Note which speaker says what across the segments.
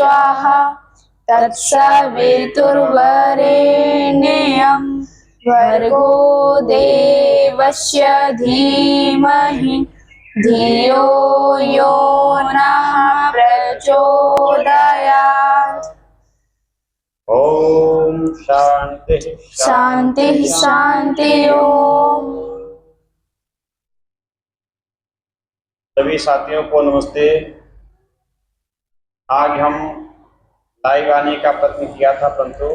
Speaker 1: स्वाहा तत्सवितुर्वरेण्यं भर्गो देवस्य धीमहि धियो यो नः प्रचोदयात्।
Speaker 2: ओम शांति
Speaker 1: शांति शांति ओम।
Speaker 2: सभी साथियों को नमस्ते। आज हम लाइव आने का प्रयत्न किया था, परंतु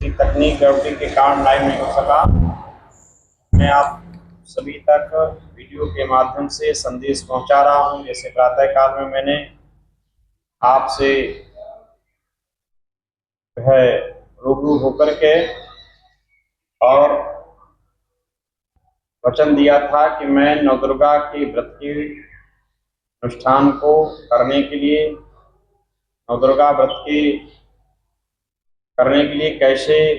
Speaker 2: तकनीक गड़बड़ी के कारण लाइव नहीं हो सका। मैं आप सभी तक वीडियो के माध्यम से संदेश पहुंचा रहा हूं। जैसे प्रातः काल में मैंने आपसे रूबरू होकर के और वचन दिया था कि मैं नवदुर्गा के व्रत के अनुष्ठान को करने के लिए, नवदुर्गा व्रत के करने के लिए कैसे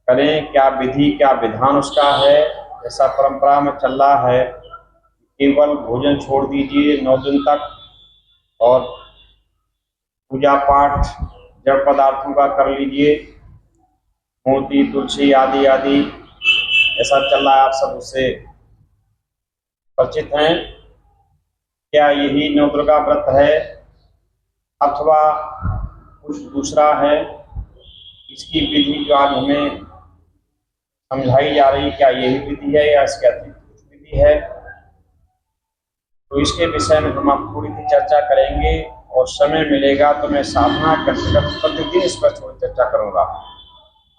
Speaker 2: करें, क्या विधि क्या विधान उसका है। ऐसा परंपरा में चल रहा है, केवल भोजन छोड़ दीजिए 9 दिन तक और पूजा पाठ जड़ पदार्थों का कर लीजिए, मोती तुलसी आदि आदि, ऐसा चल रहा है। आप सब उससे परिचित हैं। क्या यही नवदुर्गा व्रत है अथवा कुछ दूसरा है? इसकी विधि जो आज हमें समझाई जा रही, क्या यही विधि है या इसके अतिरिक्त कुछ विधि है? तो इसके विषय में हम आप थोड़ी सी चर्चा करेंगे और समय मिलेगा तो मैं साधना कर प्रतिदिन इस पर थोड़ी चर्चा करूंगा।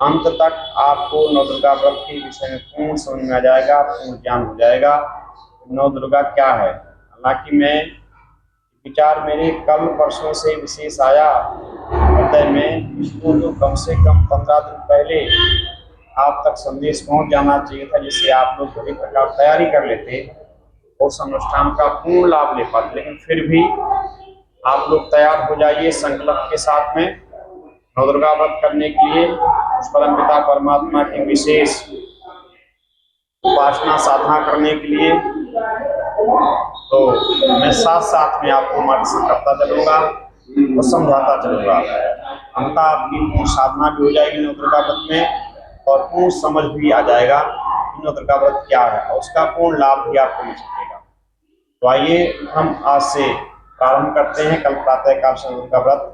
Speaker 2: अंत तक आपको नवदुर्गा व्रत के विषय में पूर्ण समझ में आ जाएगा, पूर्ण ज्ञान हो जाएगा नवदुर्गा क्या है। हालांकि मैं विचार मेरे कल परसों से विशेष आया हृदय में, इसको तो कम से कम 15 दिन पहले आप तक संदेश पहुंच जाना चाहिए था, जिससे आप लोग बड़ी प्रकार तैयारी कर लेते और अनुष्ठान का पूर्ण लाभ ले पाते। लेकिन फिर भी आप लोग तैयार हो जाइए संकल्प के साथ में नवदुर्गा व्रत करने के लिए, उस परमपिता परमात्मा की विशेष उपासना साधना करने के लिए। तो मैं साथ साथ में आपको मार्गदर्शन करता चलूंगा और समझाता चलूंगा। अंततः आपकी पूर्ण साधना भी हो जाएगी नवदुर्गा व्रत में और पूर्ण समझ भी आ जाएगा कि नवदुर्गा व्रत क्या है और उसका पूर्ण लाभ भी आपको मिल सकेगा। तो आइए हम आज से प्रारंभ करते हैं। कल प्रातः काल से नवदुर्गा व्रत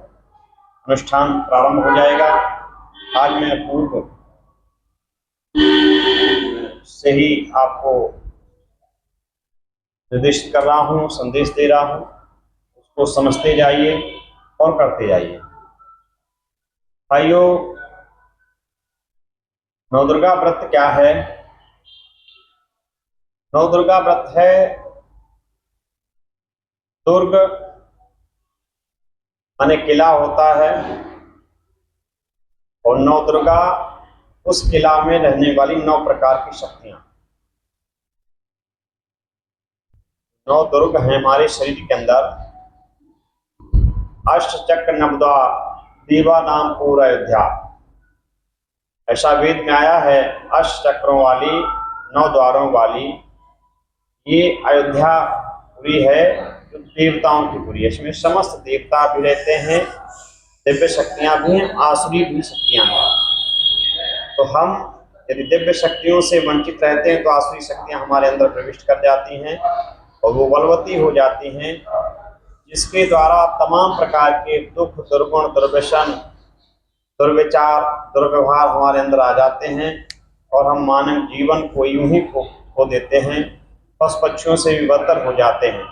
Speaker 2: अनुष्ठान प्रारंभ हो जाएगा। आज मैं पूर्व से ही आपको निर्देशित कर रहा हूँ, संदेश दे रहा हूँ, उसको समझते जाइए और करते जाइए। भाइयों, नवदुर्गा व्रत क्या है? नवदुर्गा व्रत है दुर्ग माने किला होता है और नवदुर्गा उस किला में रहने वाली 9 प्रकार की शक्तियां। 9 दुर्ग हैं हमारे शरीर के अंदर। अष्टचक्र नवद्वार देवा नाम पूरा अयोध्या, ऐसा वेद में आया है। अष्टचक्रों वाली 9 द्वारों वाली ये अयोध्या पुरी है, जो देवताओं की पुरी है। इसमें समस्त देवता भी रहते हैं, दिव्य शक्तियां भी हैं, आसुरी भी शक्तियां हैं। तो हम यदि दिव्य शक्तियों से वंचित रहते हैं तो आसुरी शक्तियां हमारे अंदर प्रविष्ट कर जाती हैं और वो बलवती हो जाती हैं, जिसके द्वारा तमाम प्रकार के दुख, दुर्गुण, दुर्व्यसन, दुर्विचार, दुर्व्यवहार हमारे अंदर आ जाते हैं और हम मानव जीवन को यूं ही खो देते हैं, पशु पक्षियों से भी बदतर हो जाते हैं।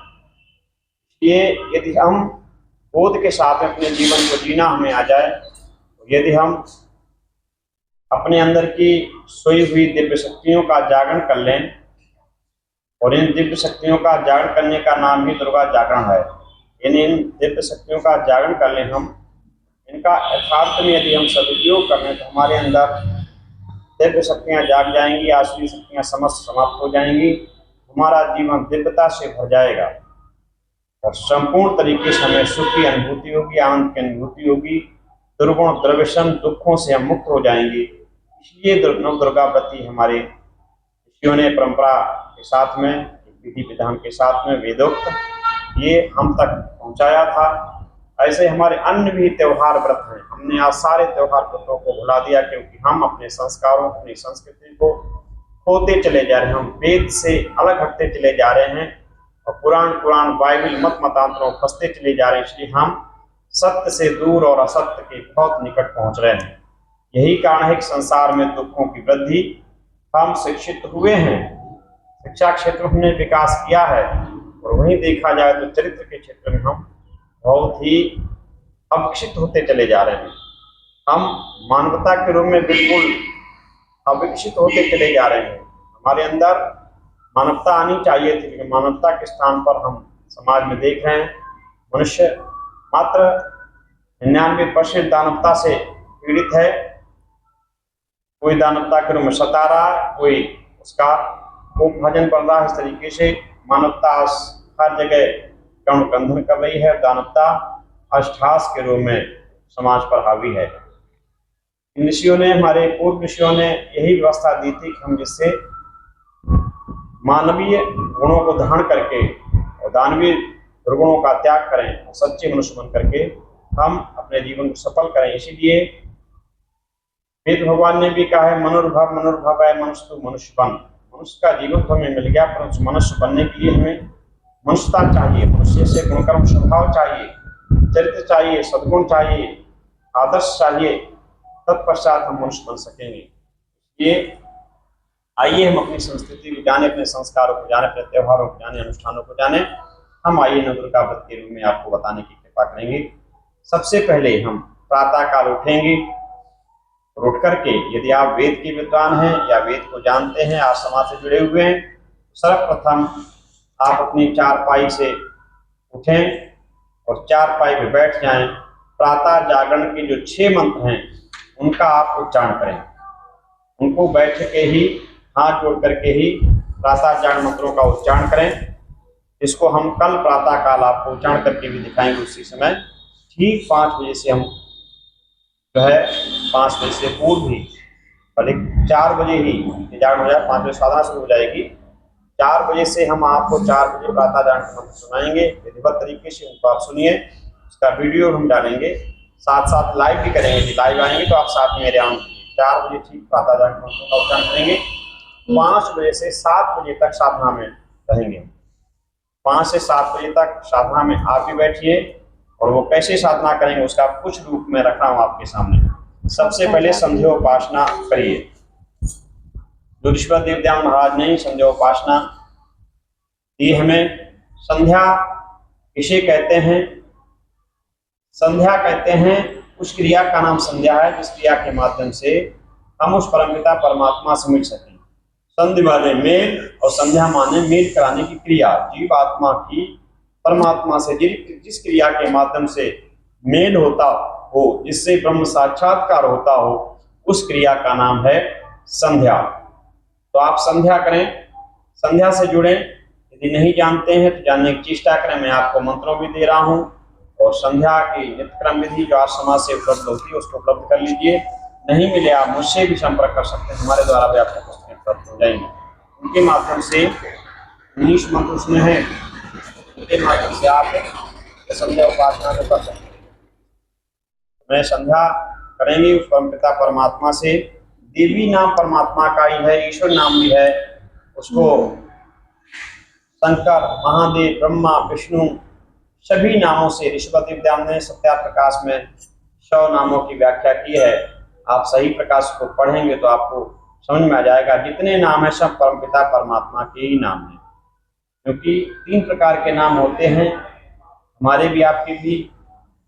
Speaker 2: ये यदि हम बोध के साथ अपने जीवन को जीना हमें आ जाए, यदि हम अपने अंदर की सोई हुई दिव्य शक्तियों का जागरण कर लें, और इन दिव्य शक्तियों का जागरण करने का नाम ही दुर्गा जागरण है। इन दिव्य शक्तियों का जागरण कर लें हम, इनका यथार्थ में यदि हम सदुपयोग कर लें तो हमारे अंदर दिव्य शक्तियाँ जाग जाएंगी, आसुरी शक्तियाँ समस्त समाप्त हो जाएंगी, हमारा जीवन दिव्यता से भर जाएगा और संपूर्ण तरीके से हमें सुख की अनुभूति होगी, आनंद की अनुभूति होगी, दुर्गुण दुर्व्यसन दुखों से हम मुक्त हो जाएंगे। इसलिए नवदुर्गा व्रत हमारे ऋषियों ने परंपरा के साथ में, विधि विधान के साथ में वेदोक्त ये हम तक पहुंचाया था। ऐसे हमारे अन्य भी त्योहार व्रत हैं। हमने आज सारे त्योहार व्रतों को भुला दिया, क्योंकि हम अपने संस्कारों, अपनी संस्कृति को खोते चले जा रहे हैं। हम वेद से अलग हटते चले जा रहे हैं और पुराण बाइबल मत मतांतरों फंसते चले जा रहे हैं। इसलिए हम सत्य से दूर और असत्य के बहुत निकट पहुंच रहे हैं। यही कारण है कि संसार में दुखों की वृद्धि। हम शिक्षित हुए हैं, शिक्षा क्षेत्र में हमने विकास किया है, और वहीं देखा जाए तो चरित्र के क्षेत्र में हम बहुत ही अविकसित होते चले जा रहे हैं। हम मानवता के रूप में बिल्कुल अविकसित होते चले जा रहे हैं। हमारे अंदर मानवता आनी चाहिए थी, लेकिन मानवता के स्थान पर हम समाज में देख रहे हैं मनुष्य मात्र 99% दानवता से पीड़ित है। कोई दानवता के रूप में सता रहा है, कोई उसका कोप भजन बढ़ रहा है। इस तरीके से मानवता हर जगह कण कर रही है। दानवता अष्टहास के रूप में समाज पर हावी है। ऋषियों ने, हमारे पूर्व ऋषियों ने यही व्यवस्था दी थी कि हम जिससे मानवीय गुणों को धारण करके और दानवीय दुर्गुणों का त्याग करें और सच्चे मनुष्य बन करके हम अपने जीवन को सफल करें। इसीलिए वेद भगवान ने भी कहा है, मनुर्भव है मनुष्य तो मनुष्य बन। मनुष्य का जीवन तो हमें मिल गया, परंतु मनुष्य बनने के लिए हमें मनुष्यता चाहिए, मनुष्य से गुणकर्म स्वभाव चाहिए, चरित्र चाहिए, सद्गुण चाहिए, आदर्श चाहिए, तत्पश्चात हम मनुष्य बन सकेंगे। ये आइए हम अपनी संस्कृति को जाने, अपने संस्कारों को जाने, अपने त्योहारों को जाने, अनुष्ठानों को जाने। हम आइए नवदुर्गा व्रत के रूप में आपको बताने की कृपा करेंगे। सबसे पहले हम प्रातः काल उठेंगे। उठ करके यदि आप वेद के विद्वान हैं या वेद को जानते हैं, आप समाज से जुड़े हुए हैं, सर्वप्रथम आप अपनी चारपाई से उठें और चारपाई पे बैठ जाएं। प्रातः जागरण के जो 6 मंत्र हैं उनका आप उच्चारण करें। उनको बैठ के ही, हाथ जोड़ करके ही प्रातः जागरण मंत्रों का उच्चारण करें। इसको हम कल प्रातः काल आपको उच्चारण करके भी दिखाएंगे। उसी समय ठीक 5 बजे से हम जो है 5 बजे से पूर्व ही, भले 4 बजे ही जागरण हो जाए, 5 बजे साधना शुरू हो जाएगी। 4 बजे से हम आपको 4 बजे प्रातः जागरण मंत्र सुनाएंगे विधिवत तरीके से। उनको आप सुनिए, उसका वीडियो हम डालेंगे, साथ साथ लाइव भी करेंगे। लाइव आएंगे तो आप साथ में मेरे आम 4 बजे ठीक प्रातः जागरण मंत्र का उच्चारण करेंगे। 5 बजे से 7 बजे तक साधना में रहेंगे। 5 से 7 बजे तक साधना में आप भी बैठिए, और वो कैसे साधना करेंगे उसका कुछ रूप में रखा हूं आपके सामने। सबसे पहले संध्योपासना करिए। जो ऋषिवर देवदयान महाराज ने संध्योपासना दी हमें। संध्या किसे कहते हैं? संध्या कहते हैं उस क्रिया का नाम संध्या है जिस क्रिया के माध्यम से हम उस परमपिता परमात्मा से मिल सकें। संधि माने मेल और संध्या माने मेल कराने की क्रिया। जीव आत्मा की परमात्मा से जिस क्रिया के माध्यम से मेल होता हो, जिससे ब्रह्म साक्षात्कार होता हो, उस क्रिया का नाम है संध्या। तो आप संध्या करें, संध्या से जुड़ें। यदि नहीं जानते हैं तो जानने की चेष्टा करें। मैं आपको मंत्रों भी दे रहा हूं, और संध्या की नित्यक्रम विधि जो आज समाज से उपलब्ध होती है उसको उपलब्ध कर लीजिए। नहीं मिले आप मुझसे भी संपर्क कर सकते हैं, हमारे द्वारा भी आपको पुस्तकें उपलब्ध हो जाएंगी। उनके माध्यम से 19 मंत्र उसमें है, उनके माध्यम से आप संध्या उपासना को कर सकते हैं। मैं संध्या करेंगे उस परमपिता परमात्मा से। देवी नाम परमात्मा का ही है, ईश्वर नाम भी है। उसको शंकर, महादेव, ब्रह्मा, विष्णु सभी नामों से ऋषिवर देवदयान ने सत्या प्रकाश में 100 नामों की व्याख्या की है। आप सही प्रकाश को पढ़ेंगे तो आपको समझ में आ जाएगा। जितने नाम है सब परमपिता परमात्मा के ही नाम है, क्योंकि 3 प्रकार के नाम होते हैं। हमारे भी आपके भी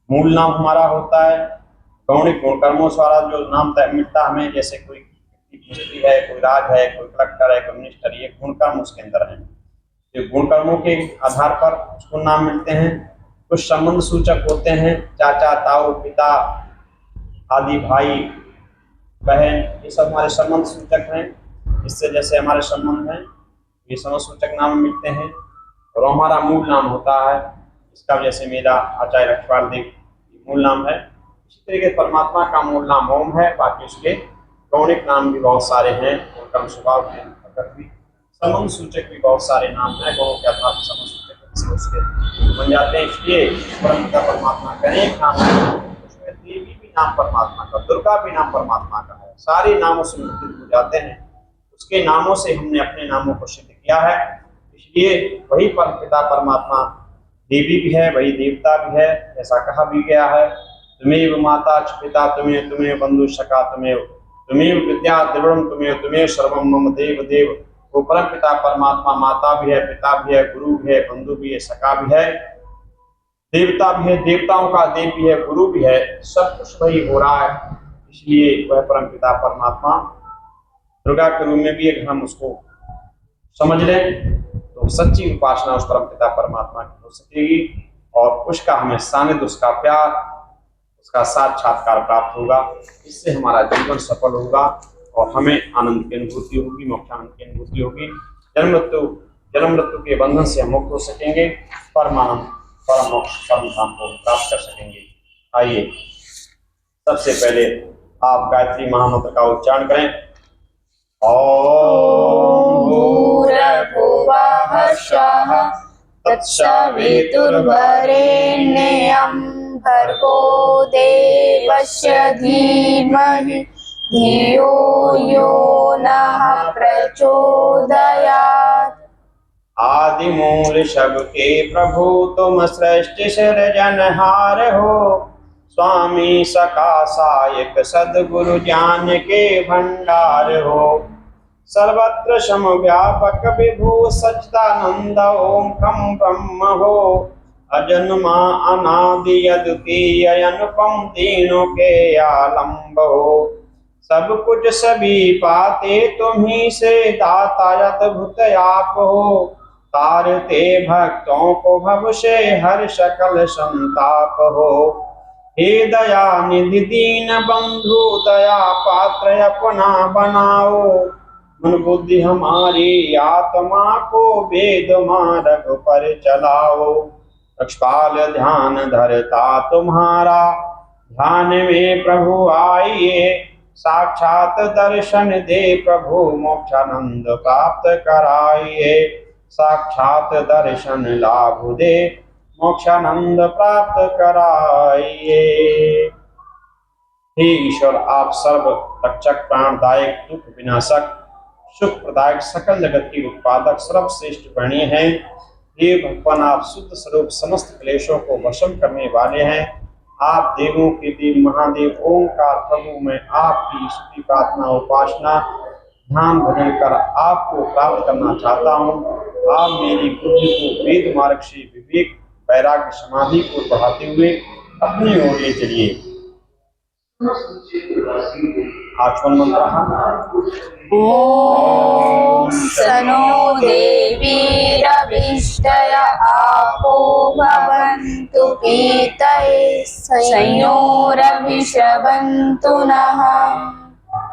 Speaker 2: मूल नाम हमारा होता है। गौणिक गुणकर्मों द्वारा जो नाम मिलता हमें, जैसे कोई मंत्री है, कोई राज है, कोई कलेक्टर है, कोई मिनिस्टर, ये गुणकर्म उसके अंदर है। ये गुणकर्मों के आधार पर उसको नाम मिलते हैं। कुछ संबंध सूचक होते हैं, चाचा, ताऊ, पिता आदि, भाई, बहन, ये सब हमारे संबंध सूचक हैं। इससे जैसे हमारे संबंध हैं, ये संबंध सूचक नाम मिलते हैं। और हमारा मूल नाम होता है, इसका जैसे मेरा आचार्य रखवाल देव मूल नाम है, इसी तरीके परमात्मा का मूल नाम ओम है। बाकी उसके गौणिक नाम भी बहुत सारे हैं, गुणकर्म स्वभाव के अंतर्गत भी संबंध सूचक भी बहुत सारे नाम हैं। गुणों के आधार पर संबंध सूचक से उसके बन जाते हैं। इसलिए परमपिता परमात्मा का अनेक नाम है, उसमें देवी भी नाम परमात्मा का, दुर्गा भी नाम परमात्मा का है, सारे नामों से मुक्तित हो जाते हैं। उसके नामों से हमने अपने नामों को सिद्ध किया है, इसलिए वही परमपिता परमात्मा देवी भी है, वही देवता भी है। ऐसा कहा भी गया है, तुम्हें माता च पिता तुम्हें, तुम्हें बंधु सखा तुम्हें विद्या द्रविड़म तुम्हें सर्वम मम देव देव। वो परम पिता परमात्मा माता भी है, पिता भी है, गुरु भी है, बंधु भी है, सखा भी है, देवता भी है, देवताओं का देव भी है, गुरु भी है, सब कुछ वही हो रहा है। इसलिए वह परम पिता परमात्मा दुर्गा के रूप में भी अगर हम उसको समझ लें तो सच्ची उपासना उस परम पिता परमात्मा की हो सकेगी, और उसका हमें सानिध्य, उसका प्यार, उसका साक्षात्कार प्राप्त होगा। इससे हमारा जीवन सफल होगा और हमें आनंद की अनुभूति होगी, मोक्षानंद की अनुभूति होगी। जन्म मृत्यु के बंधन से हम मुक्त हो सकेंगे, परमानंद परम मोक्ष परम धाम को प्राप्त कर सकेंगे। आइए सबसे पहले आप गायत्री महामंत्र का उच्चारण करें।
Speaker 1: ॐ भूर्भुवः स्वः तत्सवितुर्वरेण्यं भर्गो देवस्य धीमहि धियो यो नः प्रचोदयात्।
Speaker 2: आदिमूल सबके प्रभु तुम सृष्टि सृजनहार हो, स्वामी सका सायक सद्गुरु ज्ञान के भंडार हो। सर्वत्र समव्यापक विभु सच्चिदानंद ओम खम ब्रह्म हो, अजन्मा अनादि अद्वितीय अनुपम तीनों के आलंब हो। सब कुछ सभी पाते तुम्ही से दाता अद्भुत आप हो, तारते भक्तों को भव से हर सकल संताप हो। हे दया निधि दीन बंधु दया पात्र अपना बनाओ, मन बुद्धि हमारी आत्मा को वेद मार्ग पर चलाओ। रक्षपाल ध्यान धरता तुम्हारा, ध्यान में प्रभु आइए, साक्षात दर्शन दे प्रभु मोक्षानंद प्राप्त कराइए। साक्षात दर्शन लाभ दे मोक्षानंद प्राप्त कराइए। हे ईश्वर, आप सर्व रक्षक, प्राणदायक, दुख विनाशक, सुख प्रदायक, सकल जगत की उत्पादक, सर्वश्रेष्ठ वर्णीय हैं। हे भगवान, आप शुद्ध स्वरूप समस्त क्लेशों को वशम करने वाले हैं। आप देवों के देव महादेव ओंकार प्रभु, मैं आपकी स्तुति प्रार्थना उपासना ध्यान भजन कर आपको प्राप्त करना चाहता हूँ। आप मेरी बुद्धि को वेद मार्ग से विवेक वैराग्य समाधि को बढ़ाते हुए अपनी ओर ले चलिए। आचमन मंत्र।
Speaker 1: ॐ सनो देवीरभीष्टय आपो भवन्तु पीतये संयोरभिषवन्तु नः।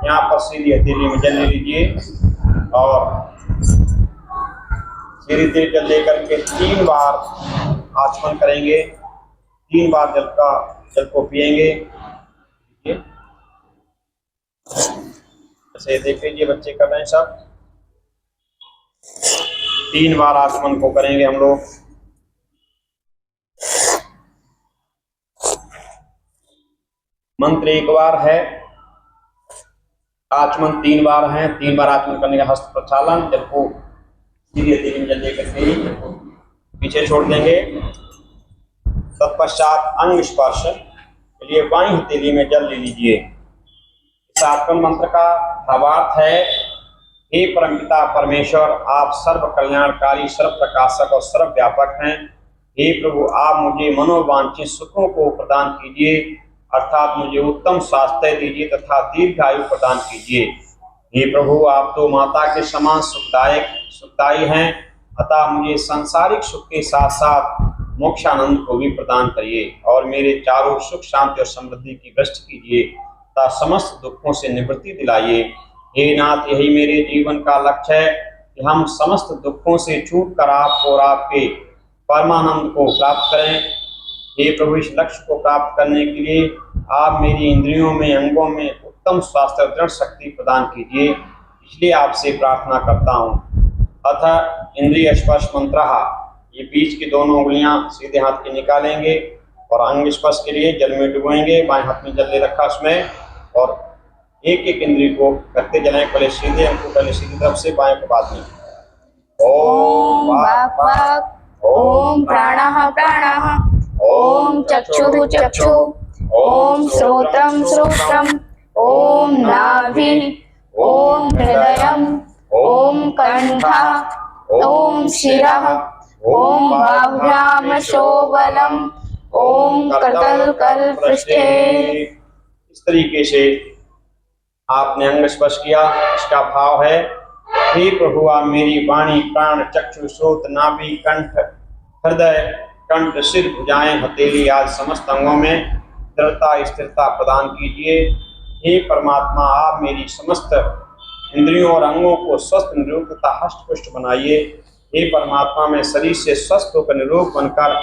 Speaker 2: यहाँ पर सीधी हथेली में जल ले लीजिए और सीधी हथेली जल लेकर के 3 बार आचमन करेंगे, 3 बार जल को पिएंगे। ऐसे देख लीजिए, बच्चे कर रहे हैं सब। 3 बार आचमन को करेंगे हम लोग। मंत्र 1 बार है, आचमन 3 बार है। 3 बार आचमन करने का हस्त प्रक्षालन, जल को सीधी हथेली में जल लेकर के पीछे छोड़ देंगे। तत्पश्चात अंग स्पर्श के लिए बाईं हथेली में जल ले लीजिए। इस आचमन मंत्र का भावार्थ है, हे परमपिता परमेश्वर, आप सर्व कल्याणकारी, सर्व प्रकाशक और सर्व व्यापक हैं। हे प्रभु, आप मुझे मनोवांछित सुखों को प्रदान कीजिए, अर्थात मुझे उत्तम स्वास्थ्य दीजिए तथा दीर्घायु प्रदान कीजिए। हे प्रभु, आप तो माता के समान सुखदायी हैं, अतः मुझे सांसारिक सुख के साथ साथ मोक्षानंद को भी प्रदान करिए और मेरे चारों सुख शांति और समृद्धि की वृष्टि कीजिए तथा समस्त दुखों से निवृत्ति दिलाइए। हे नाथ, यही मेरे जीवन का लक्ष्य है कि हम समस्त दुखों से छूट कर आपको और आपके परमानंद को प्राप्त करें। हे प्रभु, इस लक्ष्य को प्राप्त करने के लिए आप मेरी इंद्रियों में, अंगों में उत्तम स्वास्थ्य और दृढ़ शक्ति प्रदान कीजिए, इसलिए आपसे प्रार्थना करता हूँ। अथ इंद्रिय स्पर्श मंत्र ये बीच की दोनों उंगलियां सीधे हाथ की निकालेंगे और अंग स्पर्श के लिए जल में डुबोएंगे। बाएं हाथ में जल ले रखा उसमें, और एक एक इंद्रिय को करते जाएं। पहले सीधे अंग को पहले सीधी तरफ से, बाएं को बाद में।
Speaker 1: ओम वाक् वाक्, ओम प्राणः प्राणः, ओम चक्षुः चक्षुः, ओम श्रोत्रं श्रोत्रम्, ओम नाभिः, ओम हृदयम्, ओम कण्ठः, ओम शिरः, ओम बाह्व्याम शोबलम्, ओम कर्तलकल्पृष्ठे।
Speaker 2: इस तरीके से आपने अंग स्पर्श किया। इसका भाव है, हे प्रभु आप मेरी वाणी, प्राण, चक्षु, श्रोत, नाभि, कंठ, हृदय, कंठ, सिर, भुजाएं, हथेली आदि समस्त अंगों में दृढ़ता स्थिरता प्रदान कीजिए। हे परमात्मा आप मेरी समस्त इंद्रियों और अंगों को स्वस्थ निरोग तथा हष्ट पुष्ट बनाइए। हे परमात्मा मैं शरीर से स्वस्थ होकर निरोग बनकर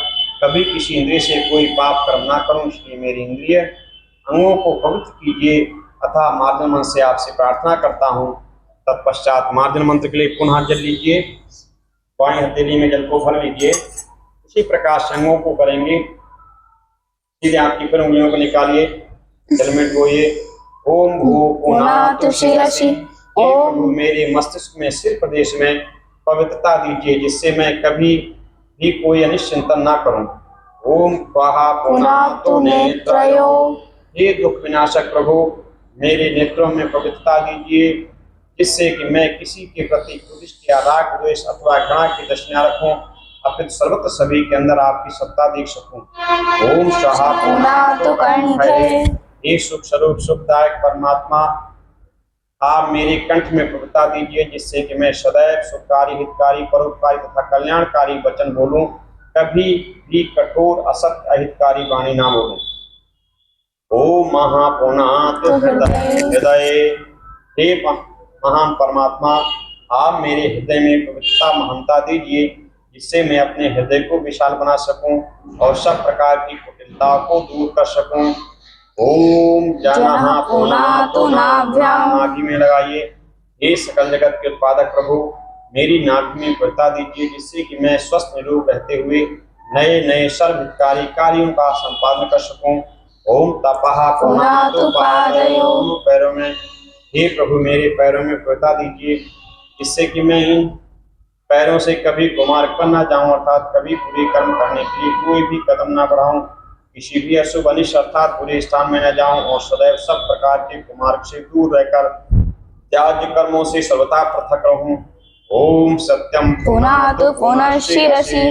Speaker 2: कभी किसी इंद्रिय से कोई पाप कर्म ना करूं, इसलिए मेरी इंद्रिय अंगों को पवित्र कीजिए। अतः मार्जन मंत्र से आपसे प्रार्थना करता हूँ। तत्पश्चात मार्जन मंत्र के लिए पुनः जल लीजिए, बाईं हथेली में जल को भर लीजिए। इसी प्रकार से अंगों को करेंगे। सीधे आपकी फिर उंगलियों को निकालिए, जल में डुबोइए। ओम भू पुनातु शिरसि, ओम मेरे मस्तिष्क में, सिर प्रदेश में पवित्रता दीजिए, जिससे मैं कभी भी कोई अनिष्ट चिंतन ना करूं। ओम स्वाहा पुनातु नेत्रयो, हे दुख विनाशक प्रभु मेरे नेत्रों में पवित्रता दीजिए, जिससे कि मैं किसी के प्रति क्रोध या राग द्वेष अथवा घृणा की दृष्टि न रखूं, अपितु सर्वत्र सभी के अंदर आपकी सत्ता देख सकूं। ओम स्वाहा पुनातु कंठे, हे सुख स्वरूप सुखदायक परमात्मा आप मेरे कंठ में पवित्रता दीजिए, जिससे कि मैं सदैव सुखकारी, हितकारी, परोपकारी तथा कल्याणकारी वचन बोलूं, कभी भी कठोर असत्य अहितकारी वाणी ना बोलूं। ओम महापुनातु हृदय, हे महान परमात्मा आप मेरे हृदय में पवित्रता महानता दीजिए, जिससे मैं अपने हृदय को विशाल बना सकूं और सब प्रकार की कुटिलता को दूर कर सकूं। ओम जनः पुनातु नाभ्याम, नाभि में लगाइए। हे सकल जगत के उत्पादक प्रभु मेरी नाभि में पवित्रता दीजिए, जिससे कि मैं स्वस्थ निरोग रहते हुए नए नए सर्वहितकारी कार्यों का संपादन कर सकूं। ओम तपः पुनातु पादयो, पैरों में, हे प्रभु मेरे पैरों में पवित्रता दीजिए, जिससे कि मैं इन पैरों से कभी कुमार्ग पर न जाऊं, अर्थात कभी बुरे कर्म करने के लिए कोई भी कदम न बढ़ाऊं, किसी भी अशुभ अनिष्ट अर्थात बुरे स्थान में न जाऊं, और सदैव सब प्रकार के कुमार्ग से दूर रहकर त्याज्य कर्मों से सर्वथा पृथक रहूं। ओम सत्यम
Speaker 1: पुनातु पुनश्शिरसि,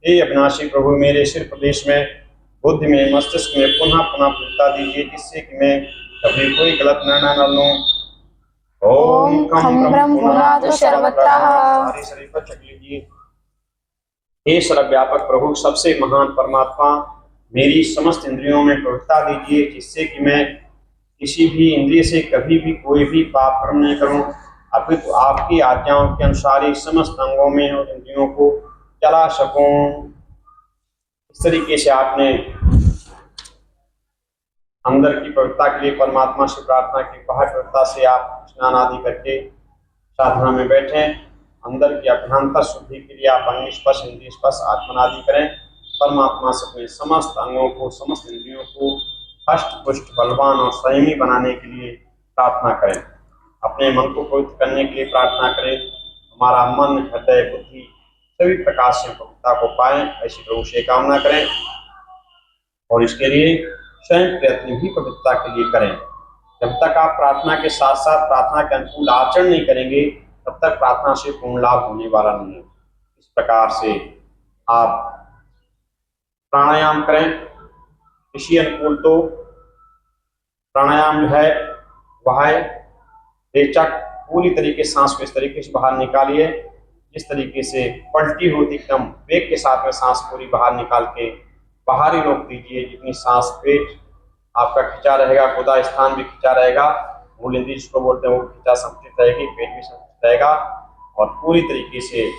Speaker 2: हे अविनाशी प्रभु मेरे सिर प्रदेश में, बुद्धि में, मस्तिष्क में पुनः पुनः पवित्रता दीजिए, जिससे कि मैं कभी कोई गलत निर्णय न लूं। ओम खम ब्रह्म पुनातु सर्वत्र, सारे शरीर पर चक लीजिए। हे सर्वव्यापक प्रभु सबसे महान परमात्मा मेरी समस्त इंद्रियों में पवित्रता दीजिए, जिससे कि मैं किसी भी इंद्रिय से कभी भी कोई भी पाप कर्म नहीं करूं, अपितु आपकी आज्ञाओं के अनुसार ही समस्त अंगों में और इंद्रियों को चला सकूं। इस तरीके से आपने अंदर की पवित्रता के लिए परमात्मा से प्रार्थना की। बाहर पवित्रता से आप स्नान आदि करके साधना में बैठें। अंदर की अभ्यंतर शुद्धि के लिए आप अंग स्पर्श, इंद्रिय स्पर्श, आत्मन आदि करें। परमात्मा से अपने समस्त अंगों को, समस्त इंद्रियों को हष्ट पुष्ट, बलवान और संयमी बनाने के लिए प्रार्थना करें। अपने मन को पवित्र करने के लिए प्रार्थना करें। हमारा मन, हृदय, बुद्धि सभी प्रकार से पवित्रता को पाएं, ऐसी प्रभु से कामना करें। और इसके लिए स्वयं प्रयत्न भी पवित्रता के लिए करें। जब तक आप प्रार्थना के साथ साथ प्रार्थना के अनुकूल आचरण नहीं करेंगे, तब तक प्रार्थना से पूर्ण लाभ होने वाला नहीं है। इस प्रकार से आप प्राणायाम करें। इसी अनुकूल तो प्राणायाम जो है वह रेचक पूरी तरीके सांस को इस तरीके से बाहर निकालिए, जिस तरीके से पलटी होती एकदम वेग के साथ में सांस पूरी बाहर निकाल के बाहर ही रोक दीजिए। जितनी सांस पेट आपका खिंचा रहेगा, गुदा स्थान भी खिंचा रहेगा, मूल इंद्रिय जिसको बोलते हैं वो खिंचा संतुलित रहेगी, पेट भी संतुलित रहेगा, और पूरी तरीके से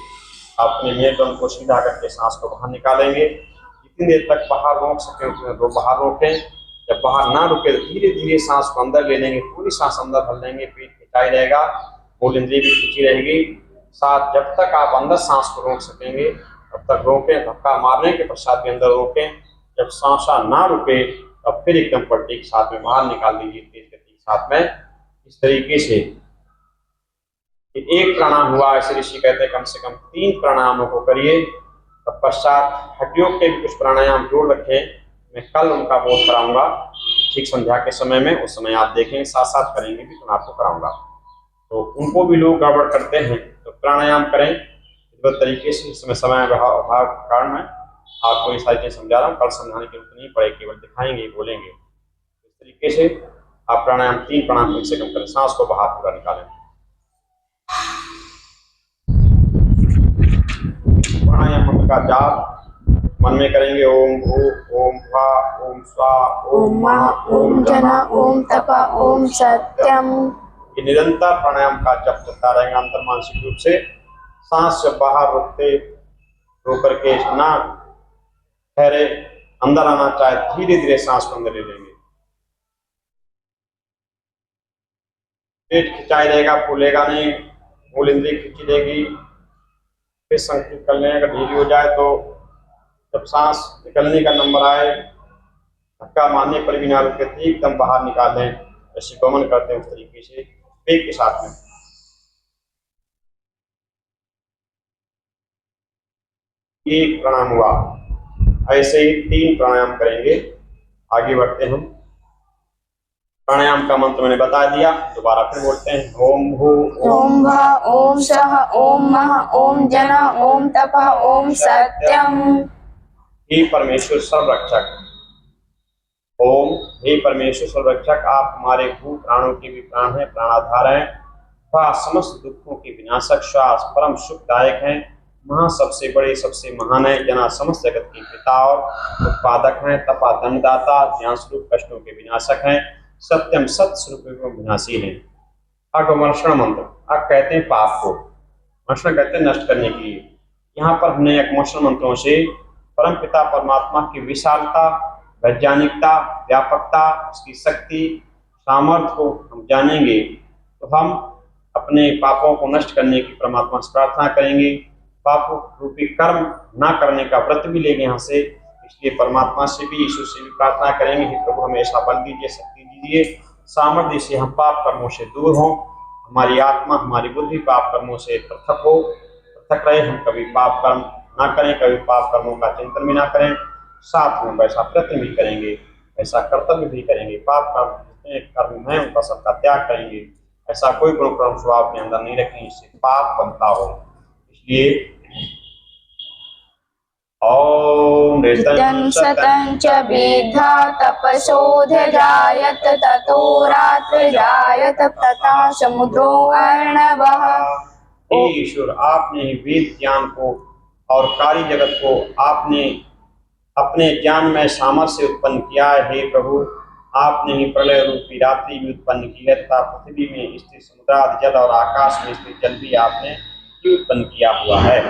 Speaker 2: अपने मेरुदंड को सीधा करके सांस को बाहर निकालेंगे। जितनी देर तक बाहर रोक सके तो बाहर रोकें। जब बाहर ना रुके तो धीरे धीरे सांस को अंदर ले लेंगे, पूरी सांस अंदर भर लेंगे, पेट खिंचाई रहेगा, मूल इंद्रिय भी खिंची रहेगी। साथ जब तक आप अंदर सांस को रोक सकेंगे तब तक रोकें, धक्का मारने के पश्चात भी अंदर रोकें। जब सांसा ना रुके तब फिर एकदम पलटी के साथ में बाहर निकाल दीजिए तेज गति के साथ में। इस तरीके से एक प्राणायाम हुआ, ऐसे ऋषि कहते हैं कम से कम 3 प्राणायामों को करिए। तत्पश्चात हड्डियों के भी कुछ प्राणायाम जोड़ रखें, मैं कल उनका बोध कराऊंगा ठीक संध्या के समय में। उस समय आप देखेंगे, साथ साथ करेंगे भी तो मैं आपको कराऊंगा। तो उनको भी लोग गड़बड़ करते हैं, तो प्राणायाम करें विधिवत तरीके से। इस समय अभाव के कारण मैं आपको ये सारी चीजें समझा रहा हूँ, कल समझाने की जरूरत नहीं पड़े, केवल दिखाएंगे बोलेंगे। इस तरीके से आप प्राणायाम 3 प्राणायाम कम से कम करें, सांस को बाहर पूरा निकालें। प्राणायाम मंत्र का जाप मन में करेंगे, ओम भू ओम भा ओम स्वा
Speaker 1: ओम मह ओम जन ओम तप ओम सत्यम।
Speaker 2: ये निरंतर प्राणायाम का जप होता रहेगा अंतर मानसिक रूप से। सांस से बाहर रोक करके ना ठहरे, अंदर आना चाहे धीरे धीरे सांस को अंदर ले लेंगे। पेट खिंचाई रहेगा, फूलेगा नहीं, मूल इंद्रिय खिंची रहेगी। फिर संकेत कर लें, अगर ढीली हो जाए तो जब सांस निकलने का नंबर आए, धक्का मारने पर भी ना रुके, एकदम बाहर निकाल लें। ऐसे गमन करते हैं उस तरीके से वेग के साथ में। एक प्राणायाम हुआ, ऐसे ही 3 प्राणायाम करेंगे। आगे बढ़ते हम। प्राणायाम का मंत्र मैंने बता दिया, दोबारा फिर बोलते हैं, ओम भू
Speaker 1: ओम भः ओम सः ओम मह ओम जन ओम तप ओम सत्यम।
Speaker 2: हे परमेश्वर सर्वरक्षक, ओम हे परमेश्वर सर्वरक्षक, आप हमारे भू प्राणों के भी प्राण हैं, प्राणाधार हैं, वह समस्त दुखों के विनाशक, श्वास परम सुखदायक हैं, महा सबसे बड़े सबसे महान है, जना समस्त जगत के पिता और उत्पादक हैं, तपा दंडदाता, ज्ञान स्वरूप कष्टों के विनाशक हैं, सत्यम सत्य स्वरूप एवं विनाशी हैं। अगमर्षण मंत्र, अब कहते हैं पाप को, मर्षण कहते हैं नष्ट करने के लिए। यहाँ पर हमने अगमर्षण मंत्रों से परम पिता परमात्मा की विशालता, वैज्ञानिकता, व्यापकता, उसकी शक्ति, सामर्थ्य को हम जानेंगे तो हम अपने पापों को नष्ट करने की परमात्मा से प्रार्थना करेंगे। पाप रूपी कर्म ना करने का व्रत भी लेंगे यहाँ से, इसलिए परमात्मा से भी, ईश्वर से भी प्रार्थना करेंगे, हे प्रभु हमें ऐसा बल दीजिए, शक्ति दीजिए, सामर्थ्य से हम पाप कर्मों से दूर हों, हमारी आत्मा हमारी बुद्धि पाप कर्मों से पृथक हो, पृथक रहे, हम कभी पाप कर्म ना करें, कभी पाप कर्मों का चिंतन भी ना करें, साथ में वैसा प्रयत्न भी करेंगे, ऐसा कर्तव्य भी करेंगे, पाप कर्म जितने कर्म हैं उनका सबका त्याग करेंगे, ऐसा कोई गुण कर्म स्वभाव अपने अंदर नहीं रखेंगे, इससे पाप बनता हो। इसलिए ओम
Speaker 1: नित्यं शतं च विद्धा तपसोऽध्यजायत ततो रात्रिजायत तथा समुद्रो अर्णवः।
Speaker 2: हे ईश्वर, आपने ही वेद ज्ञान को और कार्य जगत को आपने अपने ज्ञान में सामर्थ्य से उत्पन्न किया है। हे प्रभु, आपने ही प्रलय रूपी रात्रि भी उत्पन्न की है तथा पृथ्वी में स्थित समुद्रादि जल और आकाश में स्थित जल भी आपने ही उत्पन्न किया हुआ है।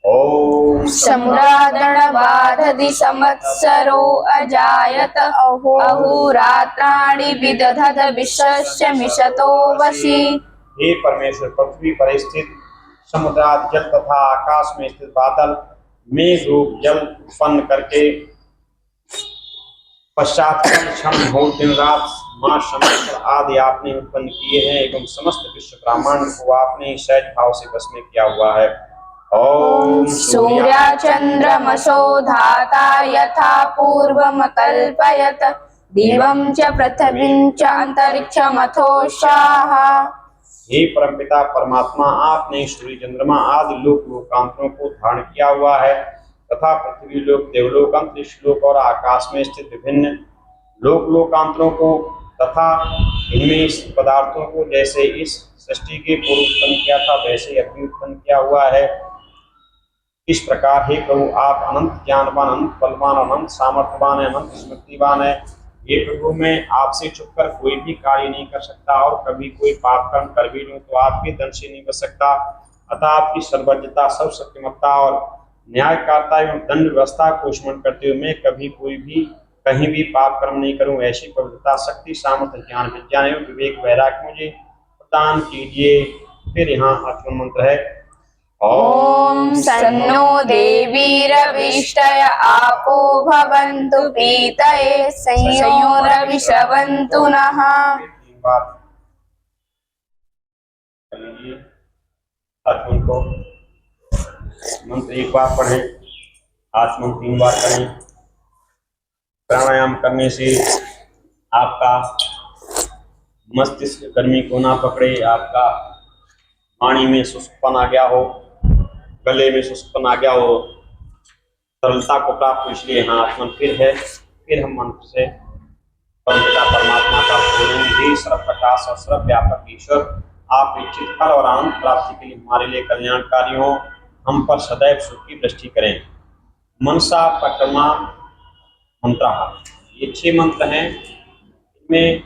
Speaker 2: ओम
Speaker 1: समुद्रादणबाधदि संवत्सरो अजायत अहोरात्राणि विदधत विश्वस्य मिषतो वसि।
Speaker 2: हे परमेश्वर, पृथ्वी पर स्थित समुद्रादि जल तथा आकाश में स्थित बादल मेघ रूप जल उत्पन्न करके पश्चात क्षण हो दिन रात मास संवत्सर आदि आपने उत्पन्न किए हैं एवं समस्त विश्व ब्रह्मांड को आपने सहज भाव से बस में किया हुआ है। ओम
Speaker 1: सूर्याचन्द्रमसो धाता यथा पूर्वमकल्पयत दिवं च पृथिवीं च अंतरिक्षमथो स्वाहा।
Speaker 2: हे परमपिता परमात्मा, आपने सूर्य चंद्रमा आदि लोक लोकांतरों को धारण किया हुआ है तथा पृथ्वी लोक, देवलोक, अंतरिक्ष लोक और आकाश में स्थित विभिन्न लोक लोकांतरों को तथा इनमें पदार्थों को जैसे इस सृष्टि के पूर्व उत्पन्न किया था वैसे ही अभी उत्पन्न किया हुआ है। इस प्रकार हे प्रभु, आप अनंत ज्ञानवान, अनंत बलवान, अनंत सामर्थ्यवान है, अनंत स्मृतिवान है। ये प्रभु, मैं आपसे छुपकर कोई भी कार्य नहीं कर सकता और कभी कोई पाप कर्म कर भी लूं तो आपके दंड से नहीं बच सकता। अतः आपकी सर्वज्ञता, सर्वशक्तिमत्ता और न्यायकारिता एवं दंड व्यवस्था को स्मरण करते हुए मैं कभी कोई भी कहीं भी पाप कर्म नहीं करूं, ऐसी पवित्रता, शक्ति, सामर्थ्य, ज्ञान, विज्ञान एवं विवेक वैराग्य मुझे प्रदान कीजिए। फिर यहाँ 8वां मंत्र है,
Speaker 1: ॐ सन्नो देवीरविष्टय आपो भवन्तु पीतये संयोरविश्रवन्तु नः।
Speaker 2: 3 बार कर लीजिए। हाथ को मंत्र 1 बार पढ़ें, हाथ मंत्र 3 बार करें। प्राणायाम करने से आपका मस्तिष्क गर्मी को ना पकड़े, आपका वाणी में शुष्कपन आ गया हो, गले में शुष्कपन आ गया हो, सरलता को प्राप्त हो। इसलिए हाँ आत्मन फिर हम मंत्र से परमपिता परमात्मा का पूर्ण सर्व प्रकाश और सर्व व्यापक ईश्वर आप इच्छित फल और आनंद प्राप्ति के लिए हमारे लिए कल्याणकारी हो, हम पर सदैव सुख की दृष्टि करें। मनसा परिक्रमा मंत्र, ये 6 मंत्र हैं। इनमें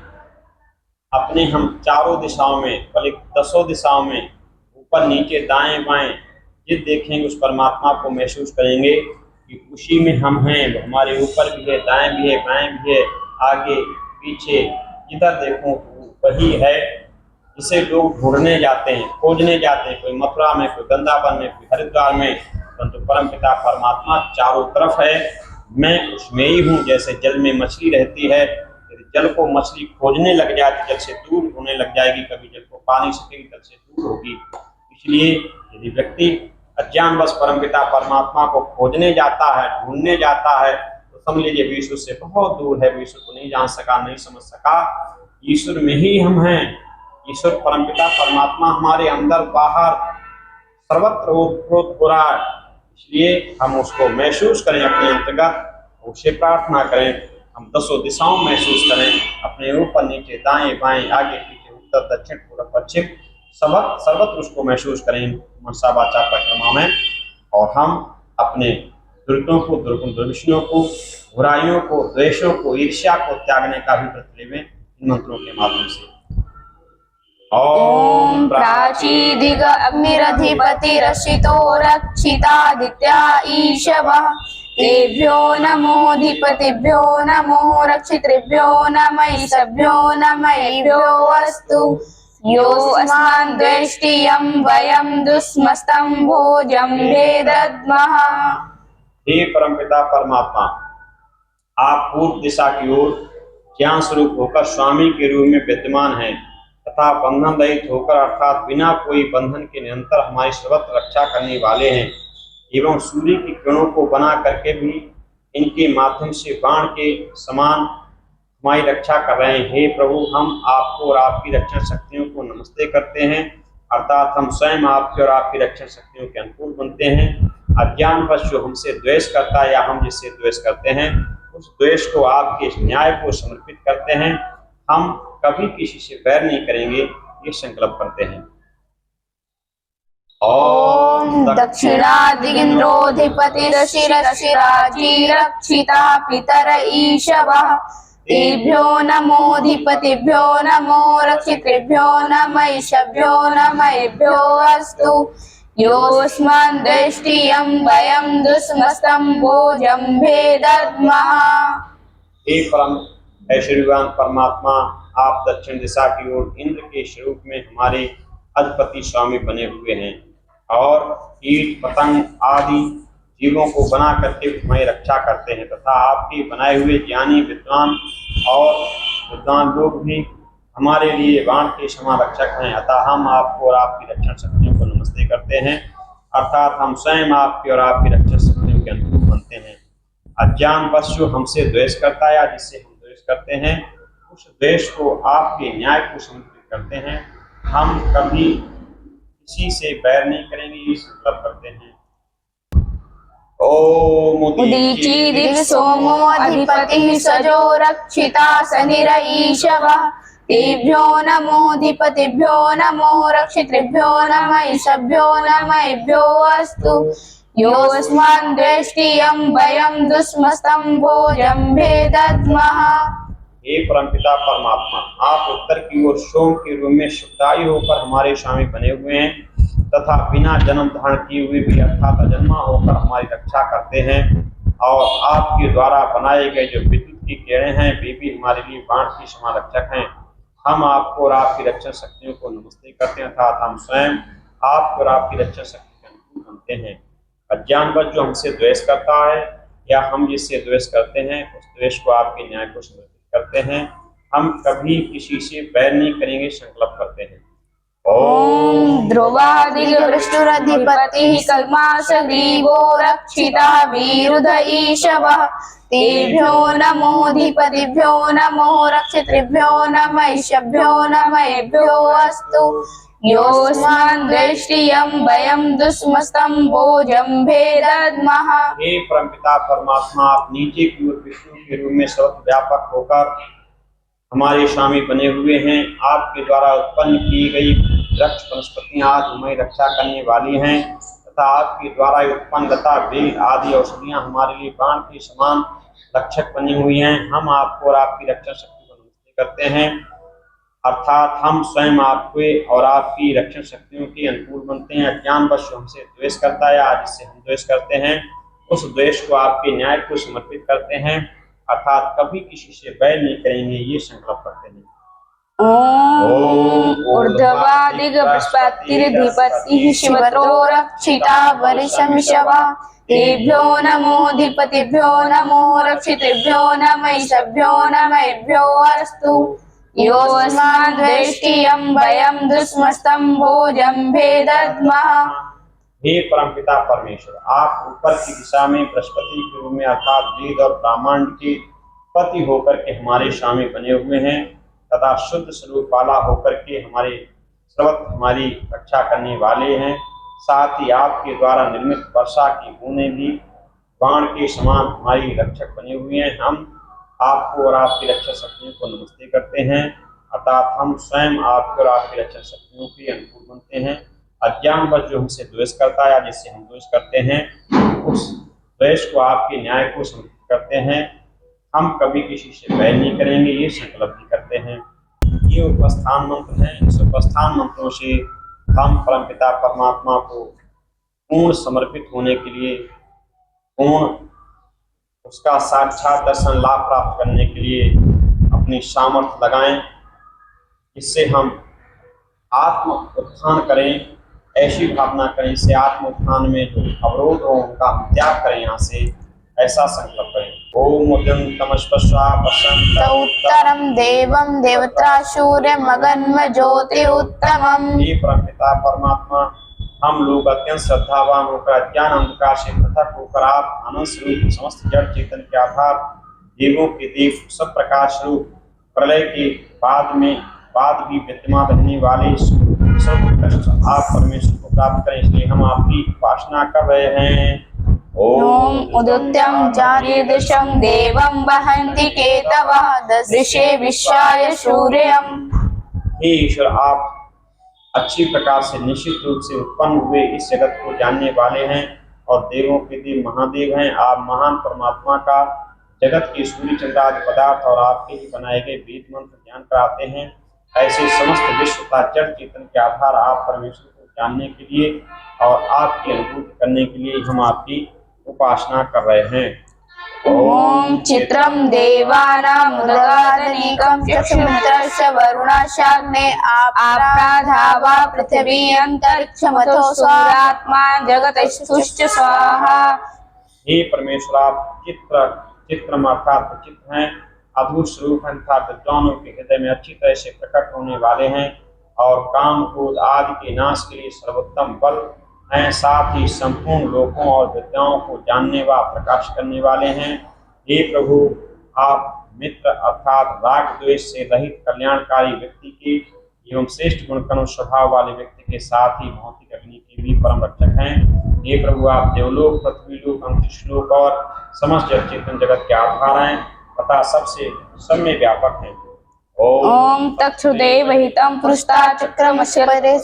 Speaker 2: अपने हम चारों दिशाओं में, बल्कि 10 दिशाओं में, ऊपर नीचे दाएं बाएं जिस देखेंगे उस परमात्मा को महसूस करेंगे कि उसी में हम हैं। वो हमारे ऊपर भी है, दाएं भी है, बाएं भी है, आगे पीछे जिधर देखो वही है जिसे लोग ढूंढने जाते हैं, खोजने जाते हैं। कोई मथुरा में, कोई वृंदावन में, कोई हरिद्वार में, परंतु परमपिता परमात्मा चारों तरफ है। मैं उसमें ही हूँ। जैसे जल में मछली रहती है, यदि जल को मछली खोजने लग जाए तो जल से दूर होने लग जाएगी, कभी जल को पा नहीं सकेगी, जल से दूर होगी। इसलिए यदि व्यक्ति अज्ञानवश परमपिता परमात्मा को खोजने जाता है, ढूंढने जाता है, तो समझ लीजिए विश्व से बहुत दूर है, विश्व को नहीं जान सका, नहीं समझ सका। ईश्वर में ही हम हैं। ईश्वर परमपिता परमात्मा हमारे अंदर बाहर सर्वत्र ओतप्रोत हो रहा है। इसलिए हम उसको महसूस करें अपने अंतर्गत, उससे प्रार्थना करें। हम 10 दिशाओं महसूस करें, अपने ऊपर नीचे दाएं बाएं आगे पीछे उत्तर दक्षिण पूर्व पश्चिम सर्वत्र उसको महसूस करें मनसा वाचा परिक्रमा में। और हम अपने दुर्गुणों को, दुर्विषयों को, बुराइयों को, द्वेषों को, ईर्ष्या को त्यागने का भी व्रत लेवें इन मंत्रों के माध्यम से।
Speaker 1: ॐ प्राचीदिग अग्निरधिपतिरशितो रक्षितादित्या ईशवः तेभ्यो नमोऽधिपतिभ्यो नमो रक्षितृभ्यो नमः ईशभ्यो नमः अस्तु। योऽस्मान् द्वेष्टियं वयं दुस्मस्तं भोजं भेदद्मः।
Speaker 2: हे परमपिता परमात्मा, आप पूर्व दिशा की ओर ज्ञान स्वरूप होकर स्वामी के रूप में विद्यमान हैं तथा बंधन रहित होकर अर्थात बिना कोई बंधन के निरंतर हमारी सर्वत्र रक्षा करने वाले हैं एवं सूर्य की किरणों को बना करके भी इनके माध्यम से बाण के समान हमारी रक्षा कर रहे हैं। हे प्रभु, हम आपको और आपकी रक्षण शक्तियों को नमस्ते करते हैं, अर्थात हम स्वयं आपके और आपकी रक्षण शक्तियों के अनुकूल बनते हैं। अज्ञानवश जो हमसे द्वेष करता है या हम जिससे द्वेष करते हैं, उस द्वेष को आपके न्याय को समर्पित करते हैं। हम कभी किसी से बैर नहीं करेंगे, ये संकल्प करते हैं।
Speaker 1: ॐ दक्षिणादिगिन्द्रोऽधिपतिरशिरशिराजीरक्षिता पितर ईशवः तेभ्यो नमोऽधिपतिभ्यो नमो रक्षितृभ्यो नमः ईशभ्यो नमः अस्तु। योऽस्मान् द्वेष्टियं वयं दुस्मस्तं भोजं भेदद्मः।
Speaker 2: हे परम ऐश्वर्यवान परमात्मा, आप दक्षिण दिशा की ओर इंद्र के स्वरूप में हमारे अधिपति स्वामी बने हुए हैं और कीट पतंग आदि जीवों को बना करके हमारी रक्षा करते हैं तथा आपके बनाए हुए ज्ञानी विद्वान और विद्वान लोग भी हमारे लिए बाण के समान रक्षक हैं। अतः हम आपको और आपकी रक्षण शक्तियों को नमस्ते करते हैं, अर्थात हम स्वयं आपकी और आपकी रक्षण शक्तियों के अनुरूप बनते हैं। अज्ञानवश जो हमसे द्वेष करता है या जिससे हम द्वेष करते हैं, उस द्वेष को आपके न्याय को समर्पित करते हैं। हम कभी किसी से बैर नहीं करेंगे, ये संकल्प करते हैं। ओम
Speaker 1: उदीचीदिव सोमो अधिपतिः सजो रक्षिता शनिर ईशवः तेभ्यो नमोऽधिपतिभ्यो नमो रक्षितृभ्यो नमः ईशभ्यो नमः अस्तु। योऽस्मान् द्वेष्टियं वयं दुस्मस्तं भोजं भेदद्मः।
Speaker 2: हे परमपिता परमात्मा, आप उत्तर की ओर सोम के रूप में सुखदायी होकर हमारे स्वामी बने हुए हैं तथा बिना जन्म धारण किए हुए भी अर्थात अजन्मा होकर हमारी रक्षा करते हैं। और आपके द्वारा बनाए गए जो विद्युत की किरणें हैं वे भी हमारे लिए बाण की समान रक्षक हैं। हम आपको और आपकी रक्षण शक्तियों को नमस्ते करते हैं, अर्थात हम स्वयं आपको और आपकी रक्षण शक्ति के अनुकूल करते हैं। अज्ञानवश जो हमसे द्वेष करता है या हम जिससे द्वेष करते हैं उस द्वेष को आपके न्याय को समर्पित करते हैं। हम कभी किसी से बैर नहीं करेंगे संकल्प करते हैं।
Speaker 1: ओम ध्रुवादिगवृष्टुरधिपतिः कल्मासग्रीवो रक्षितः विरुध ईशवः तेभ्यो नमोऽधिपतिभ्यो नमो रक्षितृभ्यो नमैषभ्यो नमैभ्यो अस्तु योऽस्मान् द्वेष्टियं वयं दुष्मस्तं भोजम्भे दद्मः।
Speaker 2: हे परमपिता परमात्मा, आप नीचे की ओर विष्णु के रूप में सर्वव्यापक होकर हमारे स्वामी बने हुए हैं। आपके द्वारा उत्पन्न की गई वृक्ष वनस्पतियां आज हमारी रक्षा करने वाली हैं तथा आपके द्वारा उत्पन्न लता बेल आदि औषधियां हमारे लिए बाण के समान रक्षक बनी हुई हैं। हम आपको और आपकी रक्षा शक्ति को नमस्ते करते हैं, अर्थात हम स्वयं आपके और आपकी रक्षण शक्तियों के अनुकूल बनते हैं। अज्ञानवश हमसे द्वेष करता है, आज जिससे हम द्वेष करते हैं उस द्वेष को आपके न्याय को समर्पित करते हैं, अर्थात कभी किसी से बैर नहीं करेंगे ये संकल्प करते हैं।
Speaker 1: ओम ऊर्ध्वादिगवृष्टुरधिपतिः शिवतो रक्षिता वरिशमिषवः तेभ्यो नमोऽधिपतिभ्यो नमो रक्षितृभ्यो नमैषभ्यो नमैभ्यो अस्तु योऽस्मान् द्वेष्टियं वयं दुष्मस्तं भोजम्भे दद्मः।
Speaker 2: हे परमपिता परमेश्वर, आप ऊपर की दिशा में बृहस्पति के रूप में अर्थात वेद और ब्राह्मण के पति होकर के हमारे स्वामी बने हुए हैं तथा शुद्ध स्वरूप वाला होकर के हमारी रक्षा करने वाले हैं। साथ ही आपके द्वारा निर्मित वर्षा की बूंदें भी बाण के समान हमारी रक्षक बने हुए हैं। हम आपको और आपकी रक्षा शक्तियों को नमस्ते करते हैं, अर्थात हम स्वयं आपके और आपकी रक्षा शक्तियों के अनुकूल बनते हैं। अज्ञानवश जो हमसे द्वेष करता है या जिससे हम द्वेष करते हैं उस द्वेष को आपके न्याय को समर्पित करते हैं। हम कभी किसी से बैर नहीं करेंगे ये संकल्प भी करते हैं। ये उपस्थान मंत्र हैं। इस उपस्थान मंत्रों से हम परमपिता परमात्मा को पूर्ण समर्पित होने के लिए, पूर्ण उसका साक्षात दर्शन लाभ प्राप्त करने के लिए अपनी सामर्थ्य लगाएं, जिससे हम आत्म उत्थान करें, ऐसी भावना करें इससे आत्म उत्थान में जो अवरोध हो उनका हम त्याग करें, यहाँ से ऐसा संकल्प करें। ओम
Speaker 1: उत्तरम देवम देवता सूर्यमगन्म ज्योति उत्तमम।
Speaker 2: हे परमपिता परमात्मा, हम लोग अत्यंत श्रद्धावान होकर अज्ञान अंधकार से पृथक होकर आप आनंद स्वरूप समस्त जड़ चेतन के आधार देवों के देव सब प्रकाश स्वरूप प्रलय के बाद भी विद्यमान रहने वाले सर्वोत्कृष्ट आप परमेश्वर को प्राप्त करें, इसलिए हम आपकी उपासना कर रहे हैं।
Speaker 1: ओम उदित्यं चारिदशं देवं वहन्ति केतवः दृशे विश्वाय सूर्यम्।
Speaker 2: हे ईश्वर, आप अच्छी प्रकार से निश्चित रूप से उत्पन्न हुए इस जगत को जानने वाले हैं और देवों के देव महादेव हैं। आप महान परमात्मा का जगत के सूर्य चंद्र आदि पदार्थ और आपके ही बनाए गए वेद मंत्र ज्ञान कराते हैं। ऐसे समस्त विश्व का जड़ चेतन के आधार आप परमेश्वर को जानने के लिए और आपकी अनुभूति करने के लिए हम आपकी उपासना कर रहे हैं।
Speaker 1: ओम चित्रम देवानामुदगादनीकं चक्षुमित्रस्य वरुणाशाग्ने आपराधावा पृथिवी अंतरिक्षमतो सूर्यात्मा जगतस्तुश्च स्वाहा।
Speaker 2: हे परमेश्वर, आप चित्रम अर्थात चित्र हैं, अद्भुत स्वरूप हैं तथा विद्वानों के हृदय में अच्छी तरह से प्रकट होने वाले हैं और काम क्रोध आदि के नाश के लिए सर्वोत्तम बल हैं। साथ ही संपूर्ण लोकों और विद्याओं को जानने व प्रकाश करने वाले हैं। हे प्रभु, आप मित्र अर्थात राग द्वेष से रहित कल्याणकारी व्यक्ति के एवं श्रेष्ठ गुणकर्म स्वभाव वाले व्यक्ति के साथ ही भौतिक अग्नि के भी परम रक्षक हैं। हे प्रभु, आप देवलोक, पृथ्वी लोक, अंतरिक्ष लोक और समस्त जड़ चेतन जगत के आधार हैं तथा सब में व्यापक हैं।
Speaker 1: ओम तत्सुदेवहितं पुरुषता चक्रमस्य परे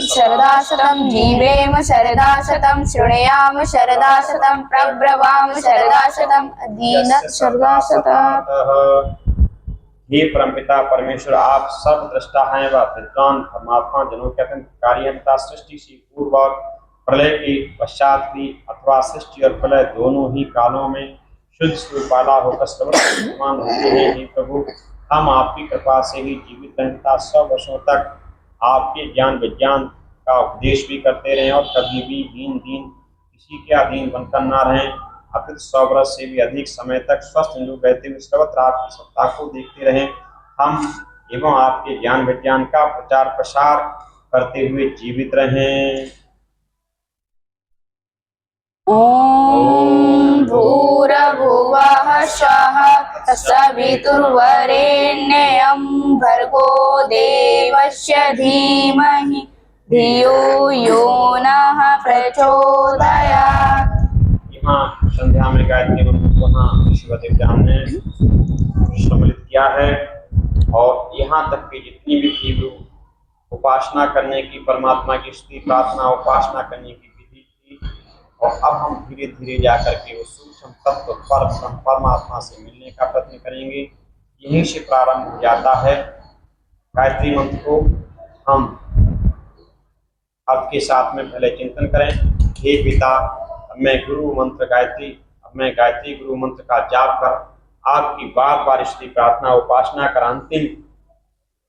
Speaker 1: शरदा शतं जीवेम शरदा शतं शृणुयाम शरदा शतं प्रब्रवाम शरदा शतं अधीन शरदा शतं।
Speaker 2: हे परमपिता परमेश्वर, आप सर्वद्रष्टा हैं व विद्वान परमात्मा जनों के अत्यंत कार्य हैं तथा सृष्टि से पूर्व और प्रलय के पश्चात भी अथवा सृष्टि और प्रलय दोनों ही कालों में शुद्ध स्वरूप वाला होकर सर्वमान होते हैं। हे प्रभु, हम आपकी कृपा से ही जीवित रहता 100 वर्षों तक आपके ज्ञान विज्ञान का उपदेश भी करते रहे और कभी भी दीन किसी के अधीन बनकर न रहें, अपितु 100 वर्ष से भी अधिक समय तक स्वस्थ निरोग रहते हुए सर्वत्र आपकी सत्ता को देखते रहें। हम एवं आपके ज्ञान विज्ञान का प्रचार प्रसार करते हुए जीवित रहें।
Speaker 1: ओम भूर्भुवः स्वः सवितुर्वरेण्यं भर्गो देवस्य धीमहि धियो यो नः प्रचोदयात्।
Speaker 2: यहाँ संध्या में गायत्री मंत्र को ईश्वर ध्यान ने सम्मिलित किया है और यहाँ तक कि जितनी भी तीव्र उपासना करने की, परमात्मा की स्तुति प्रार्थना उपासना करने की विधि थी, और अब हम धीरे धीरे जाकर के उस सूक्ष्म तत्व परमात्मा से मिलने का प्रयत्न करेंगे। यहीं से प्रारंभ हो जाता है। गायत्री मंत्र को हम आपके साथ में पहले चिंतन करें। हे पिता, अब मैं गुरु मंत्र गायत्री गुरु मंत्र का जाप कर आपकी बार बार स्तुति प्रार्थना उपासना कर अंतिम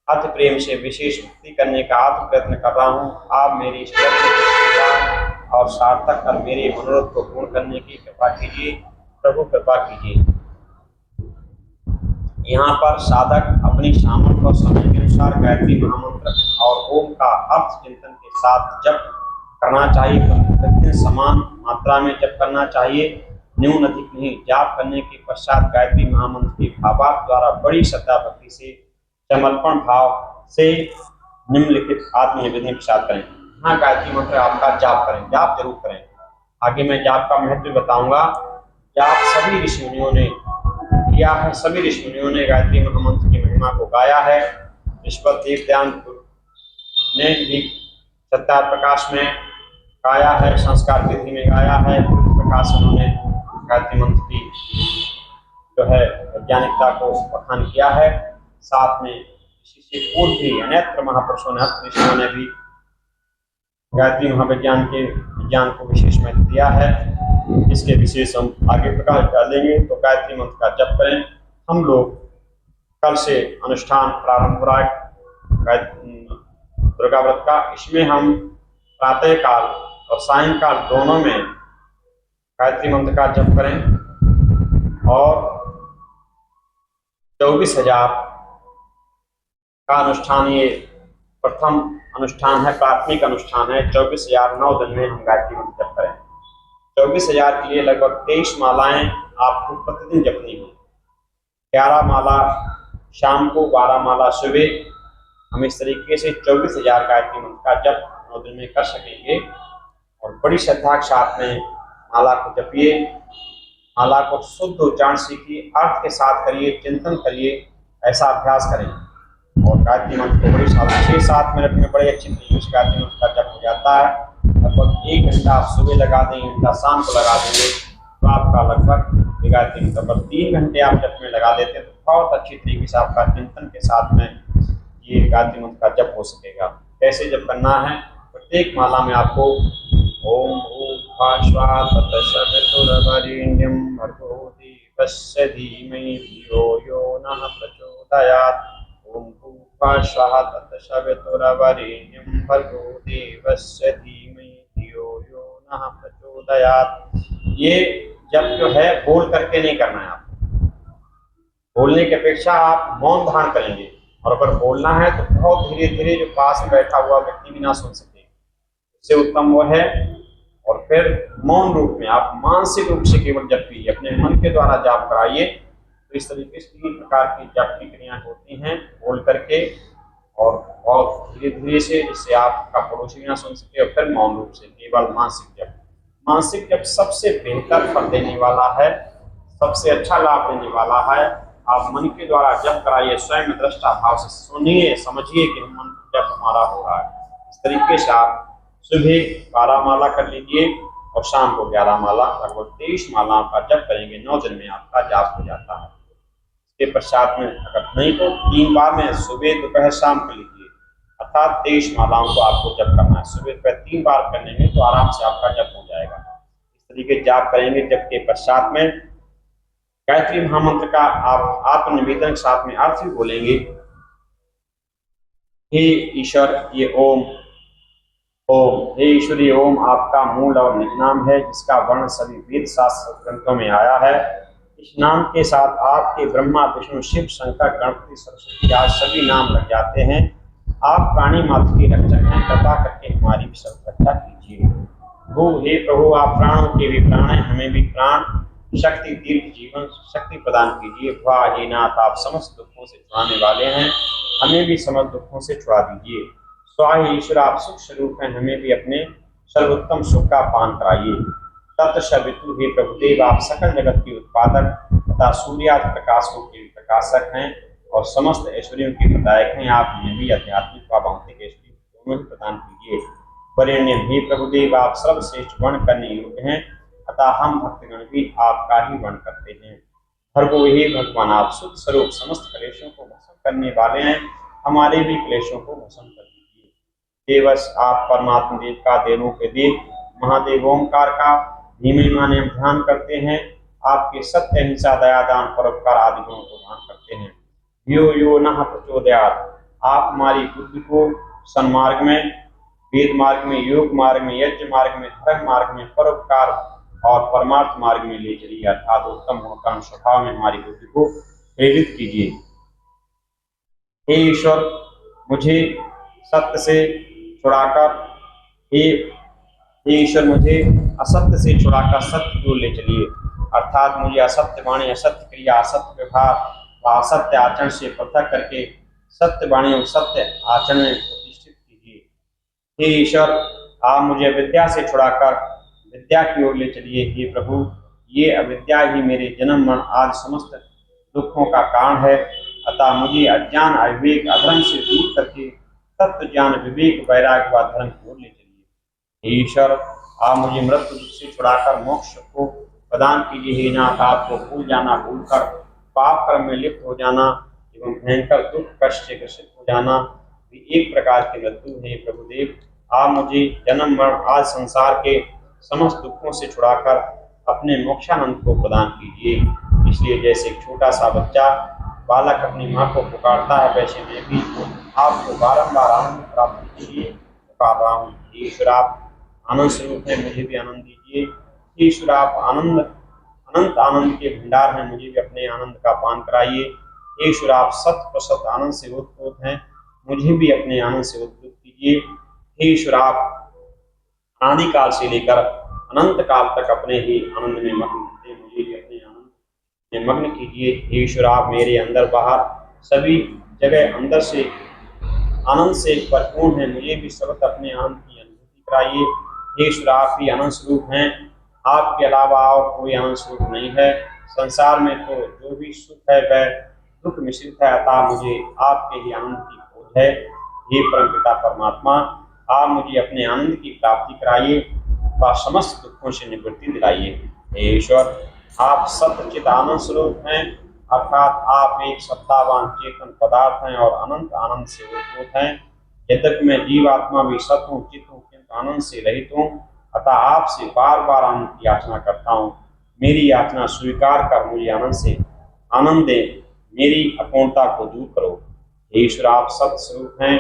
Speaker 2: अति प्रेम से विशेष भक्ति करने का आत्म प्रयत्न कर रहा हूँ। आप मेरी इस प्रयत्न को स्वीकार और सार्थक कर मेरे मनोरथ को पूर्ण करने की कृपा कीजिए। प्रभु कृपा कीजिए। यहाँ पर साधक अपनी सामर्थ्य और समय के अनुसार गायत्री महामंत्र और ओम का अर्थ चिंतन के साथ जप करना चाहिए। प्रतिदिन समान मात्रा में जप करना चाहिए, न्यून अधिक नहीं। जाप करने के पश्चात गायत्री महामंत्र के भावार्थ द्वारा बड़ी श्रद्धा भक्ति से समर्पण भाव से निम्नलिखित आत्मनिवेदन के साथ करें। हाँ, गायत्री मंत्र आपका जाप करें, जाप जरूर करें। आगे मैं जाप का महत्व बताऊंगा। जाप सभी ऋषि मुनियों ने किया है, सभी ऋषि मुनियों ने गायत्री महामंत्र की महिमा को गाया है। ईश्वर देवदयान ने भी सत्यार प्रकाश में गाया है, संस्कार विधि में गाया है, प्रकाश उन्होंने गायत्री मंत्र की जो है वैज्ञानिकता को बखान किया है। साथ में इसी से पूर्व भी अनेक महापुरुषों ने ऋषियों ने भी गायत्री महाविज्ञान के विज्ञान को विशेष महत्व दिया है। इसके विशेष हम आगे प्रकाश डालेंगे। तो गायत्री मंत्र का जप करें। हम लोग कल से अनुष्ठान प्रारंभ हो रहा है दुर्गा व्रत का। इसमें हम प्रातः काल और सायंकाल दोनों में गायत्री मंत्र का जप करें और 24,000 का अनुष्ठान, ये प्रथम अनुष्ठान है, प्राथमिक अनुष्ठान है। 24,000 9 दिन में हम गायत्री मंत्र जप करें। 24,000 के लिए लगभग 23 मालाएं आपको प्रतिदिन जपनी है। 11 माला शाम को, 12 माला सुबह। हम इस तरीके से 24,000 गायत्री मंत्र का जप 9 दिन में कर सकेंगे। और बड़ी श्रद्धा के साथ में माला को जपिए, माला को शुद्ध उच्चारण सीखिए, अर्थ के साथ करिए, चिंतन करिए, ऐसा अभ्यास करें। और गायत्री मंत्र को बड़ी 6-7 मिनट में बड़े अच्छे तरीके से गायत्री मंत्र का जप हो जाता है। लगभग 1 घंटा आप सुबह लगा दें, 1 घंटा शाम को लगा देंगे तो आपका लगभग गायत्री मंत्र पर 3 घंटे आप जप में लगा देते हैं तो बहुत अच्छी तरीके से आपका चिंतन के साथ में ये गायत्री मंत्र का जप हो सकेगा। कैसे जप करना है? प्रत्येक माला में आपको ओम भूर्भुवः तत्सवितुर्वरेण्यं भर्गो देवस्य धीमहि धियो यो नः प्रचोदयात्। ओम भूर्भुवः तत्सवितुर्वरेण्यं भर्गो देवस्य धीमहि धियो यो नः प्रचोदयात्। ये जप जो है बोल करके नहीं करना है आपको। बोलने की अपेक्षा आप मौन धारण करेंगे, और अगर बोलना है तो बहुत धीरे धीरे, जो पास में बैठा हुआ व्यक्ति भी ना सुन सके, इससे उत्तम वो है। और फिर मौन रूप में आप मानसिक रूप से केवल जप कीजिए, अपने मन के द्वारा जाप कराइए। तो इस तरीके से 3 प्रकार की जप की क्रियाएं होती हैं, बोल करके और बहुत धीरे धीरे से, जिससे आपका पड़ोसी भी ना सुन सके। और फिर मौन रूप से केवल मानसिक जप। मानसिक जप सबसे बेहतर फल देने वाला है, सबसे अच्छा लाभ देने वाला है। आप मन के द्वारा जप कराइए, स्वयं दृष्टा भाव से सुनिए, समझिए कि मन जप हमारा हो रहा है। इस तरीके से आप सुबह 12 माला कर लीजिए और शाम को 11 माला, लगभग 23 मालाओं का जप करेंगे। 9 दिन में आपका जाप हो जाता है। इसके पश्चात में अगर नहीं तो 3 बार में सुबह दोपहर शाम कर लीजिए, अर्थात 23 मालाओं को आपको जप करना है। सुबह दोपहर 3 बार कर लेंगे तो आराम से आपका जप हो जाएगा। इस तरीके जाप करेंगे। जप के पश्चात में गायत्री महामंत्र का आप आत्मनिवेदन के साथ में अर्थ भी बोलेंगे। हे ईश्वर, ये ओम ओम। हे ईश्वरी ओम आपका मूल और निज नाम है, जिसका वर्ण सभी वेद शास्त्र ग्रंथों में आया है। इस नाम के साथ आपके ब्रह्मा विष्णु शिव शंकर गणपति सरस्वती आज सभी नाम लग जाते हैं। आप प्राणी मात्र के रक्षक हैं, कृपा करके हमारी भी सब रक्षा कीजिए। हो हे प्रभु आप प्राणों के भी प्राण हैं, हमें भी प्राण शक्ति दीर्घ जीवन शक्ति प्रदान कीजिए। वाह हे नाथ आप समस्त दुखों से छुड़ाने वाले हैं, हमें भी समस्त दुखों से छुड़ा दीजिए। स्वाहा ईश्वर आप सुख स्वरूप हैं, हमें भी अपने सर्वोत्तम सुख का पान कराइए। तत्सवितु हे प्रभुदेव आप सकल जगत के उत्पादक तथा सूर्यादि प्रकाशों के प्रकाशक हैं और समस्त ऐश्वर्यों के प्रदायक हैं। आप हमें भी आध्यात्मिक व भौतिक ऐश्वर्य दोनों ही प्रदान कीजिए। वरेण्य हे प्रभुदेव आप सर्वश्रेष्ठ वर्ण करने योग्य हैं, अतः हम भक्तगण भी आपका ही वर्ण करते हैं। भर्गो हे भगवान आप शुद्ध स्वरूप समस्त क्लेशों को भस्म करने वाले हैं, हमारे भी क्लेशों को भस्म कर दीजिए। देवश आप परमात्मा देव का देवों के देव महादेव ओंकार का धीमे माने हम ध्यान करते हैं। आपके सत्य अहिंसा दया दान परोपकार आदि गुणों को ध्यान करते हैं। यो यो नः प्रचोदयात् आप हमारी बुद्धि को सन्मार्ग में वेद मार्ग में योग मार्ग में यज्ञ मार्ग में धर्म मार्ग में परोपकार और परमार्थ मार्ग में ले चलिए, अर्थात उत्तम गुणकर्म स्वभाव में हमारी बुद्धि को प्रेरित कीजिए। हे ईश्वर मुझे सत्य से छुड़ाकर हे ईश्वर मुझे असत्य से छुड़ाकर सत्य की ओर ले चलिए, अर्थात मुझे असत्य वाणी असत्य क्रिया असत्य व्यवहार व असत्य आचरण से पृथक करके सत्य वाणी और सत्य आचरण में प्रतिष्ठित कीजिए। हे ईश्वर आप मुझे अविद्या से छुड़ाकर विद्या की ओर ले चलिए। हे प्रभु ये अविद्या ही मेरे जन्म मरण आदि समस्त दुखों का कारण है, अतः मुझे अज्ञान अविवेक अधर्म से दूर करके तत्व ज्ञान विवेक वैराग्य व धर्म की ओर ले चलिए। हे ईश्वर आप मुझे मृत्यु दुख से छुड़ाकर मोक्ष को प्रदान कीजिए। हे नाथ आपको भूल जाना भूलकर पाप कर्म में लिप्त हो जाना एवं भयंकर दुख कष्ट से ग्रसित हो जाना भी एक प्रकार की मृत्यु है। प्रभुदेव आप मुझे जन्म मरण आदि संसार के समस्त दुखों से छुड़ाकर अपने मोक्षानंद को प्रदान कीजिए। इसलिए जैसे एक छोटा सा बच्चा बालक अपनी माँ को पुकारता है, वैसे मैं भी आपको बारंबार आनंद प्राप्त के लिए पुकार रहा हूँ। ईश्वर आप आनंद स्वरूप है, मुझे भी आनंद दीजिए। ईश्वर आप आनंद अनंत आनंद के भंडार हैं, मुझे भी अपने आनंद का पान कराइए। ईश्वर आप सत प्रसत आनंद से उत्प्रोत हैं, मुझे भी अपने आनंद से उत्प्रोत कीजिए। ईश्वर आप अनादिकाल से लेकर अनंत काल तक अपने ही आनंद में मग्न हैं, मुझे भी अपने आनंद में मग्न कीजिए। ईश्वर आप मेरे अंदर बाहर सभी जगह अंदर से आनंद से भरपूर हैं, मुझे भी सर्वत्र अपने आनंद की अनुभूति कराइए। ईश्वर आप ही आनंद स्वरूप हैं, आपके अलावा और कोई आनंद स्वरूप नहीं है। संसार में तो जो भी सुख है वह दुख मिश्रित है, अतः मुझे आपके ही आनंद की खोज है। हे परमपिता परमात्मा आप मुझे अपने आनंद की प्राप्ति कराइए व समस्त दुखों से निवृत्ति दिलाइए। हे ईश्वर आप सत्यचित आनंद स्वरूप हैं, अर्थात आप एक सत्तावान चेतन पदार्थ हैं और अनंत आनंद से उत्पन्न हैं। यद्यपि मैं जीवात्मा भी सत हूँ चित हूँ किंतु आनंद से रहित हूँ, अतः आपसे बार बार आनंद की याचना करता हूँ। मेरी याचना स्वीकार कर मुझे आनंद से आनंद दे, मेरी अपूर्णता को दूर करो। हे ईश्वर आप सत्य स्वरूप हैं,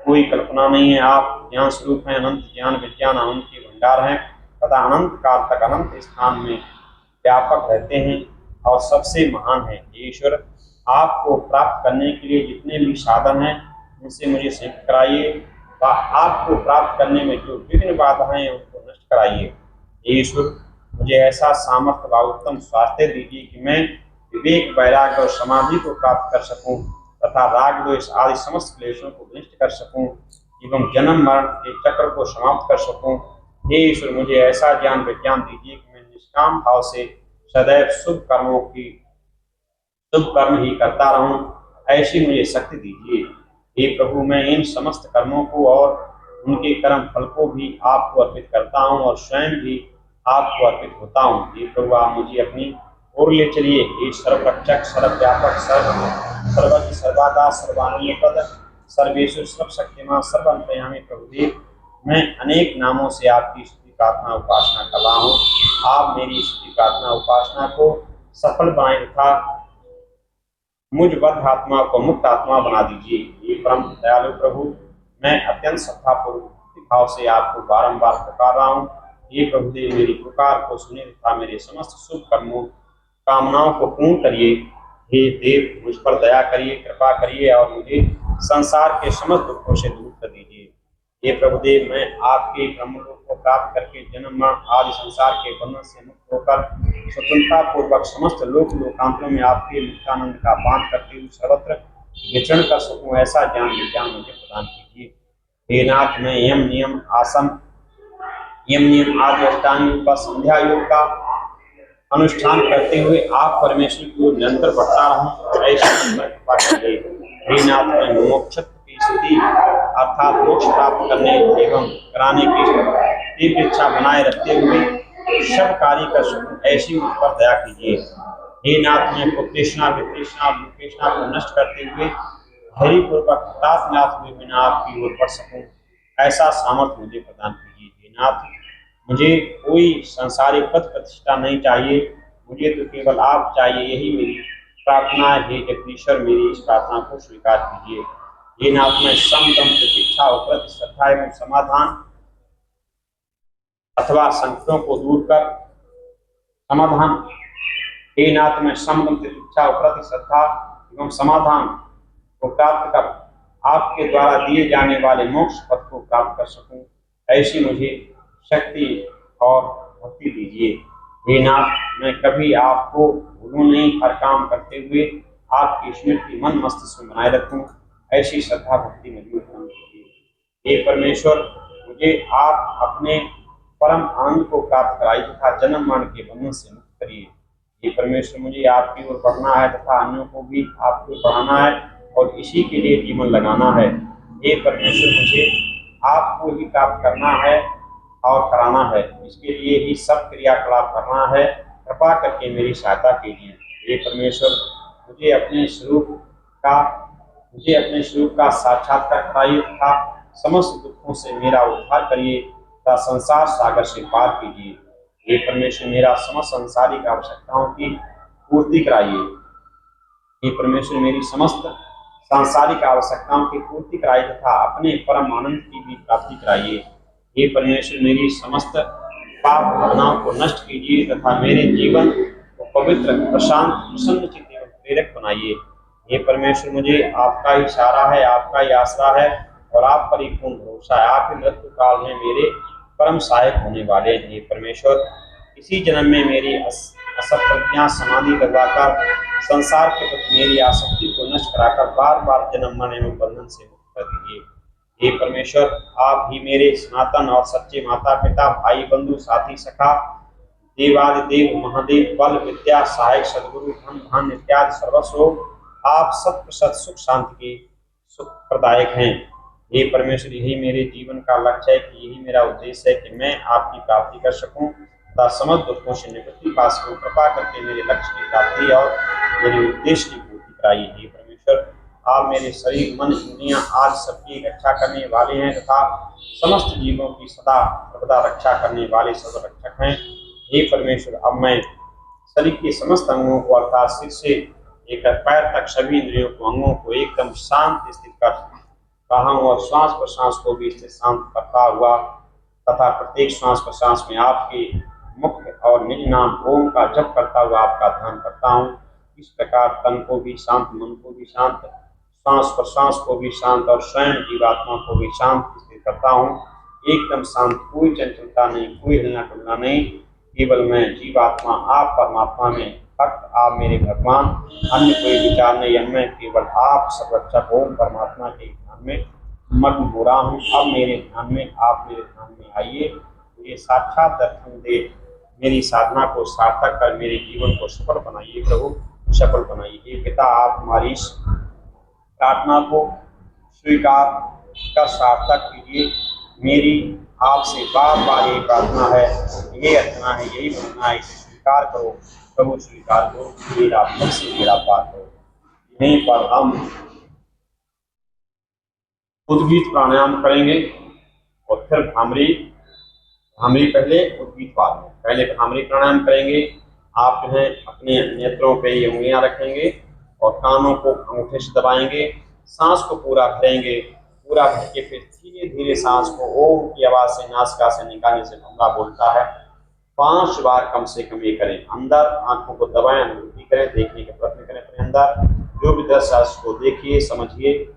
Speaker 2: कोई कल्पना नहीं है, आप ज्ञान स्वरूप हैं, अनंत ज्ञान विज्ञान आनंद के भंडार हैं तथा अनंत काल तक अनंत स्थान में व्यापक रहते हैं और सबसे महान है। ईश्वर आपको प्राप्त करने के लिए जितने भी साधन हैं उनसे मुझे संयुक्त कराइए व आपको प्राप्त करने में जो विघ्न बाधाएं हैं उनको नष्ट कराइए। ईश्वर मुझे ऐसा सामर्थ्य व उत्तम स्वास्थ्य दीजिए कि मैं विवेक वैराग्य और समाधि को प्राप्त कर सकूं तथा राग द्वेष आदि समस्त क्लेशों को नष्ट कर सकूं एवं जन्म मरण के चक्र को समाप्त कर सकूं। हे ईश्वर मुझे ऐसा ज्ञान विज्ञान दीजिए कि मैं निष्काम भाव से सदैव शुभ कर्म ही करता रहूं, ऐसी मुझे शक्ति दीजिए। हे प्रभु मैं इन समस्त कर्मों को और उनके कर्म फल को भी आपको अर्पित करता हूं और स्वयं भी आपको अर्पित होता हूं। हे प्रभु आप मुझे अपनी ओर ले चलिए। हे सर्वरक्षक सर्वव्यापक सर्वज्ञ सर्वादा सर्वानुपद सर्वेश्वर सर्वशक्तिमान सर्वांतर्यामी प्रभुदेव मैं अनेक नामों से आपकी स्तुति प्रार्थना उपासना कर रहा हूँ। आप मेरी स्तुति प्रार्थना उपासना को सफल बनाए तथा मुझ बद्ध आत्मा को मुक्त आत्मा बना दीजिए। ये परम दयालु प्रभु मैं अत्यंत श्रद्धापूर्वक भक्ति भाव से आपको बारंबार पुकार रहा हूँ। ये प्रभुदेव मेरी पुकार को सुने तथा मेरे समस्त शुभ कर्मों कामनाओं को पूर्ण करिए। हे देव, मुझ पर दया करिए, कृपा करिए और मुझे संसार के समस्त दुखों से दूर कर दीजिए। हे प्रभुदेव, मैं आपके ब्रह्मलोक को प्राप्त करके जन्म मरण आदि संसार के बंधन से मुक्त होकर स्वतंत्रता पूर्वक समस्त लोकांतरों में आपके मुक्तानंद का बांध करते हुए सर्वत्र विचरण कर सकूं, ऐसा ज्ञान विज्ञान मुझे प्रदान कीजिए। हे नाथ, मैं यम नियम आदि अष्टांग व संध्या योग का अनुष्ठान करते हुए आप परमेश्वर की ओर निरंतर बढ़ता रहूं, ऐसी कृपा कीजिए। हे नाथ, मैं मोक्षत्व की स्थिति अर्थात मोक्ष प्राप्त करने एवं कराने की तीव्र इच्छा बनाए रखते हुए सब कार्य कर सकूं, ऐसी मुझ पर दया कीजिए। हे नाथ, मैं पुत्रेष्णा वित्रेष्णा लोकेष्णा को नष्ट करते हुए धैर्यपूर्वक हताश हुए बिना आपकी ओर बढ़ सकूं, ऐसा सामर्थ्य मुझे प्रदान कीजिए। हे नाथ, मुझे कोई सांसारिक पद प्रतिष्ठा नहीं चाहिए, मुझे तो केवल आप चाहिए, यही मेरी प्रार्थना है। हे जगदीश्वर, मेरी इस प्रार्थना को स्वीकार कीजिए। हे नाथ, मैं समदम प्रतीक्षा और प्रति श्रद्धा एवं समाधान अथवा संकटों को दूर कर समाधान हे नाथ, मैं समदम प्रतीक्षा और प्रति श्रद्धा एवं समाधान को प्राप्त कर आपके द्वारा दिए जाने वाले मोक्ष पद को प्राप्त कर सकूं, ऐसी मुझे शक्ति और भक्ति दीजिए। हे नाथ, मैं कभी आपको भूलूं नहीं, हर काम करते हुए आपकी स्मृति मन मस्तिष्क में बनाए रखूं, ऐसी श्रद्धा भक्ति मुझे प्रदान कीजिए। हे परमेश्वर, मुझे आप अपने परम आनंद को प्राप्त कराइए तथा जन्म मरण के बंधन से मुक्त करिए। हे परमेश्वर, मुझे आपकी ओर बढ़ना है तथा अन्यों को भी आपको बढ़ाना है और इसी के लिए जीवन लगाना है। हे परमेश्वर, मुझे आपको ही प्राप्त करना है और कराना है, इसके लिए ही सब क्रियाकलाप करना है। कृपा करके मेरी सहायता कीजिए। हे परमेश्वर, मुझे अपने स्वरूप का साक्षात्कार कराइए तथा समस्त दुखों से मेरा उद्धार करिए तथा संसार सागर से पार कीजिए। हे परमेश्वर, मेरा समस्त संसारिक आवश्यकताओं की पूर्ति कराइए। हे परमेश्वर, मेरी समस्त सांसारिक आवश्यकताओं की पूर्ति कराइए तथा अपने परम आनंद की भी प्राप्ति कराइए। हे परमेश्वर, मेरी समस्त पाप भावनाओं को नष्ट कीजिए तथा मेरे जीवन को पवित्र, प्रशांत, प्रसन्नचित्त एवं प्रेरक बनाइए। हे परमेश्वर, मुझे आपका ही सहारा है, आपका ही आसरा है और आप पर ही पूर्ण भरोसा है। आप ही मृत्यु काल में मेरे परम सहायक होने वाले हैं। हे परमेश्वर, इसी जन्म में मेरी असप्रज्ञा समाधि लगवाकर संसार के प्रति मेरी आसक्ति को नष्ट कराकर बार बार जन्म मरण एवं बंधन से मुक्त कर दीजिए। हे परमेश्वर, आप ही मेरे सनातन और सच्चे माता पिता, भाई बंधु, साथी, सखा, देवादिदेव, महादेव, बल, विद्या, सहायक, सदगुरु, धन धान इत्यादि सर्वस्व आप सत प्रसत सुख शांति के सुख प्रदायक हैं। हे परमेश्वर, यही मेरे जीवन का लक्ष्य है कि यही मेरा उद्देश्य है कि मैं आपकी प्राप्ति कर सकूं तथा समस्त दुखों से निवृत्ति पा सकूं। कृपा करके मेरे लक्ष्य की प्राप्ति और मेरे उद्देश्य की पूर्ति कराइए। हे परमेश्वर, आप मेरे शरीर, मन, इंद्रियां आदि सबकी रक्षा करने वाले हैं तथा समस्त जीवों की सदा सर्वदा रक्षा करने वाले सर्वरक्षक हैं। हे परमेश्वर, अब मैं शरीर के समस्त अंगों को अर्थात सिर से लेकर पैर तक सभी इंद्रियों को, अंगों को एकदम शांत स्थित कर रहा हूँ और श्वास प्रश्वास को भी स्थित शांत करता हुआ तथा प्रत्येक श्वास प्रश्वास में आपके मुख्य और निज नाम ओम का जप करता हुआ आपका ध्यान करता हूँ। इस प्रकार तन को भी शांत, मन को भी शांत, श्वास प्रश्वास को भी शांत और स्वयं जीवात्मा को भी शांत स्थित करता हूँ। एकदम शांत, कोई चंचलता नहीं, कोई हिलना डुलना नहीं, केवल मैं जीवात्मा, आप परमात्मा में भक्त, आप मेरे भगवान, अन्य कोई विचार नहीं है। मैं केवल आप सर्वरक्षक ओम परमात्मा के ध्यान में मग्न हो रहा हूँ। अब मेरे ध्यान में, आप मेरे ध्यान में आइए, मुझे साक्षात दर्शन दे, मेरी साधना को सार्थक कर मेरे जीवन को सफल बनाइए प्रभु, सफल बनाइए। हे पिता, आप हमारी इस प्रार्थना को स्वीकार कर सार्थक कीजिए। मेरी आपसे बार बार ये प्रार्थना है, ये अर्चना है, यही प्रार्थना है, इसे स्वीकार करो प्रभु, स्वीकार करो, मेरा भक्त से मेरा पार करो। यहीं पर हम उद्गीत प्राणायाम करेंगे और फिर भ्रामरी पहले, उद्गीत बाद में। पहले भ्रामरी प्राणायाम करेंगे। आप जो है अपने नेत्रों पे ये उंगलियां रखेंगे और कानों को अंगूठे से दबाएंगे, सांस को पूरा भरेंगे, पूरा भर के फिर धीरे धीरे सांस को ओम की आवाज से नासिका से निकालने से भंगा बोलता है। 5 बार कम से कम ये करें। अंदर आंखों को दबाएं, अनुभूति करें, देखने का प्रयत्न करें अपने अंदर जो भी दृश्य है उसको देखिए, समझिए।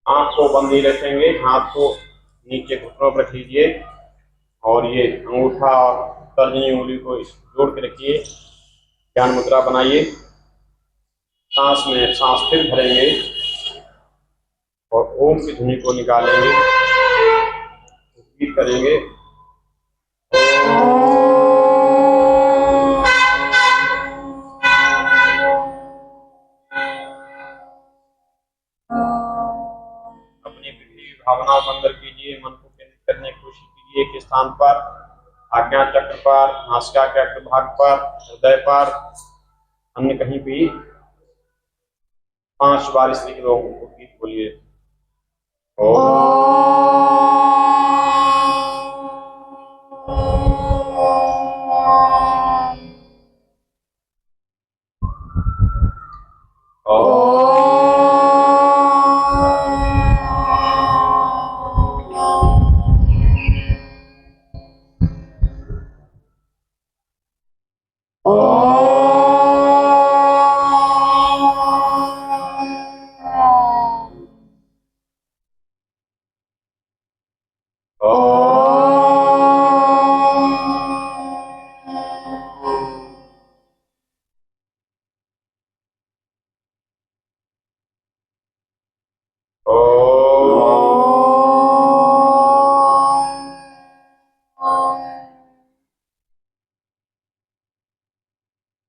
Speaker 2: आंख को बंद ही रखेंगे, हाथ को नीचे घुटनों पर रख लीजिए और ये अंगूठा और तर्जनी उंगली को जोड़ के रखिए। ध्यान मुद्रा बनाइए। सांस में सांस फिर भरेंगे और ओम की ध्वनि को निकालेंगे, रिपीट करेंगे। अपनी भावनाओं को अंदर कीजिए, मन को केंद्रित करने की कोशिश कीजिए एक स्थान पर, आज्ञा चक्र पर, नासिका के अग्रभाग पर, हृदय पर, अन्य कहीं भी। 5 बार इस तरीके को गीत बोलिए।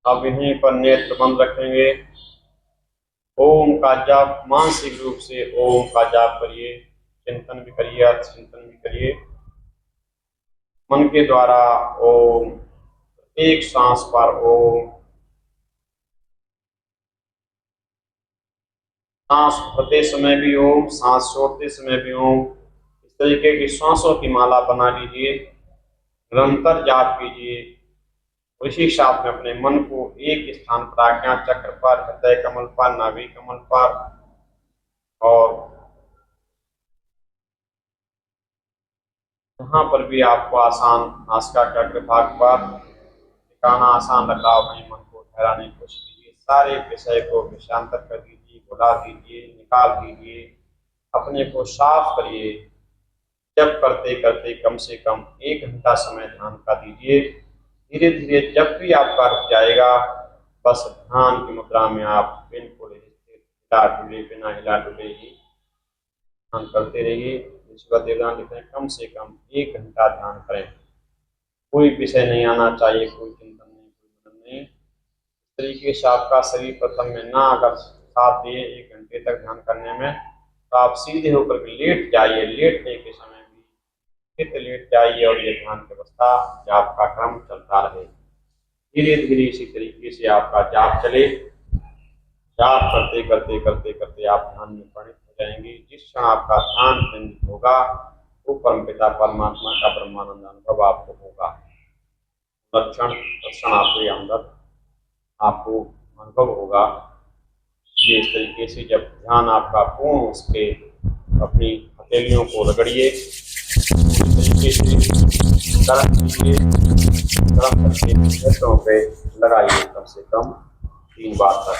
Speaker 2: अब यहीं पर नेत्र बंद रखेंगे। ओम का जाप मानसिक रूप से ओम का जाप करिए, चिंतन भी करिए, अर्थ चिंतन भी करिए मन के द्वारा। ओम, एक सांस पर ओम, सांस भरते समय भी ओम, सांस छोड़ते समय भी ओम। इस तरीके की सांसों की माला बना लीजिए, निरंतर जाप कीजिए। उसी साथ में अपने मन को एक स्थान पर, आज्ञा चक्र पर, हृदय कमल पर, नाभि कमल पर और जहां पर भी आपको आसान नासिका के अग्रभाग पर ठिकाना आसान लग रहा हो, अपने मन को ठहराने की कोशिश कीजिए। सारे विषय को विषयांतर कर दीजिए, भुला दीजिए, निकाल दीजिए, अपने को साफ करिए। जब करते करते कम से कम 1 घंटा समय ध्यान का दीजिए। धीरे धीरे जब भी आपका रुक जाएगा, बस ध्यान की मुद्रा में आप बिल्कुल हिला डुले, बिना हिला डुले ही ध्यान करते रहिए। देवदान लिखते हैं कम से कम 1 घंटा ध्यान करें। कोई विषय नहीं आना चाहिए, कोई चिंतन नहीं, कोई मनन नहीं। इस तरीके से आपका शरीर प्रथम में ना अगर साथ दिए 1 घंटे तक ध्यान करने में, तो आप सीधे होकर के लेट जाइए। लेटने के समय भी फिर लेट जाइए और ये ध्यान की अवस्था जाप का क्रम चलता रहे। धीरे धीरे इसी तरीके से आपका जाप चले। जाप करते करते करते करते आप ध्यान में परिणत हो जाएंगे। जिस क्षण आपका ध्यान केंद्रित होगा, वो परमपिता परमात्मा का ब्रह्मानंद अनुभव आपको होगा। लक्षण आपके अंदर आपको अनुभव होगा। ये इस तरीके से जब ध्यान आपका पूर्ण उसके अपनी हथेलियों को रगड़िए, इस तरीके से गर्म कीजिए, गर्म करके हाथों पे लगाइए कम से कम 3 बार तक।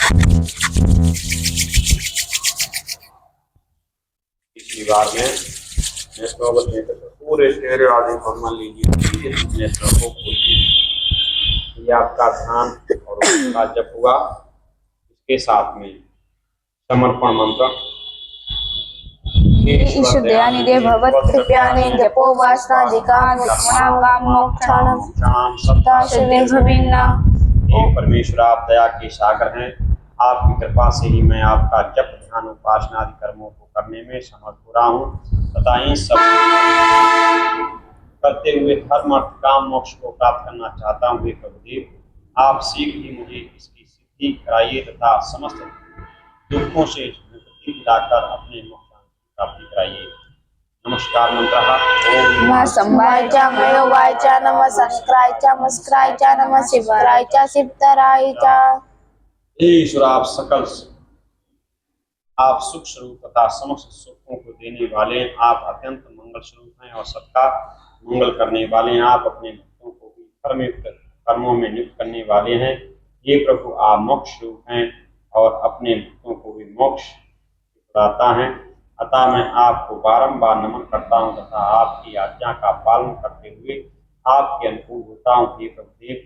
Speaker 2: तीसरी बार में नेत्रों को पूरे चेहरे आदि को मान लीजिए, नेत्रों को खोलिए। ये आपका ध्यान और उसका जप हुआ। इसके साथ में समर्पण मंत्र,
Speaker 1: ईश्वर दयानिधे भगवत कृपयाने जपो वासनाधिकार काम मोक्षाणम सत्ताशिवे भविन्ना।
Speaker 2: हे परमेश्वर, आप दया के सागर हैं। आपकी कृपा से ही मैं आपका जप ध्यान उपासना आदि कर्मों को करने में समर्थ हो रहा हूँ तथा इन सब करते हुए धर्म अर्थ काम मोक्ष को प्राप्त करना चाहता हूँ। हे प्रभुदेव, आप शीघ्र ही मुझे इसकी सिद्धि कराइए तथा समस्त दुखों से मुक्ति दिलाकर अपने मोक्ष की प्राप्ति कराइए। नमस्कार मंत्र
Speaker 1: नमः संवाय च मयोवाय च नमः संस्कृताय च मस्कृताय च नमः शिवराय च शिवतराय च।
Speaker 2: ईश्वर, आप सुख स्वरूप तथा समस्त सुखों को देने वाले हैं। आप अत्यंत मंगल स्वरूप हैं और सबका मंगल करने वाले हैं। आप अपने भक्तों को भी धर्मयुक्त कर्मों में नियुक्त करने वाले हैं। ये प्रभु, आप मोक्ष स्वरूप हैं और अपने भक्तों को भी मोक्ष प्रदाता हैं। अतः मैं आपको बारंबार नमन करता हूँ तथा आपकी आज्ञा का पालन करते हुए आपके अनुकूल होता हूँ। हे प्रभुदेव,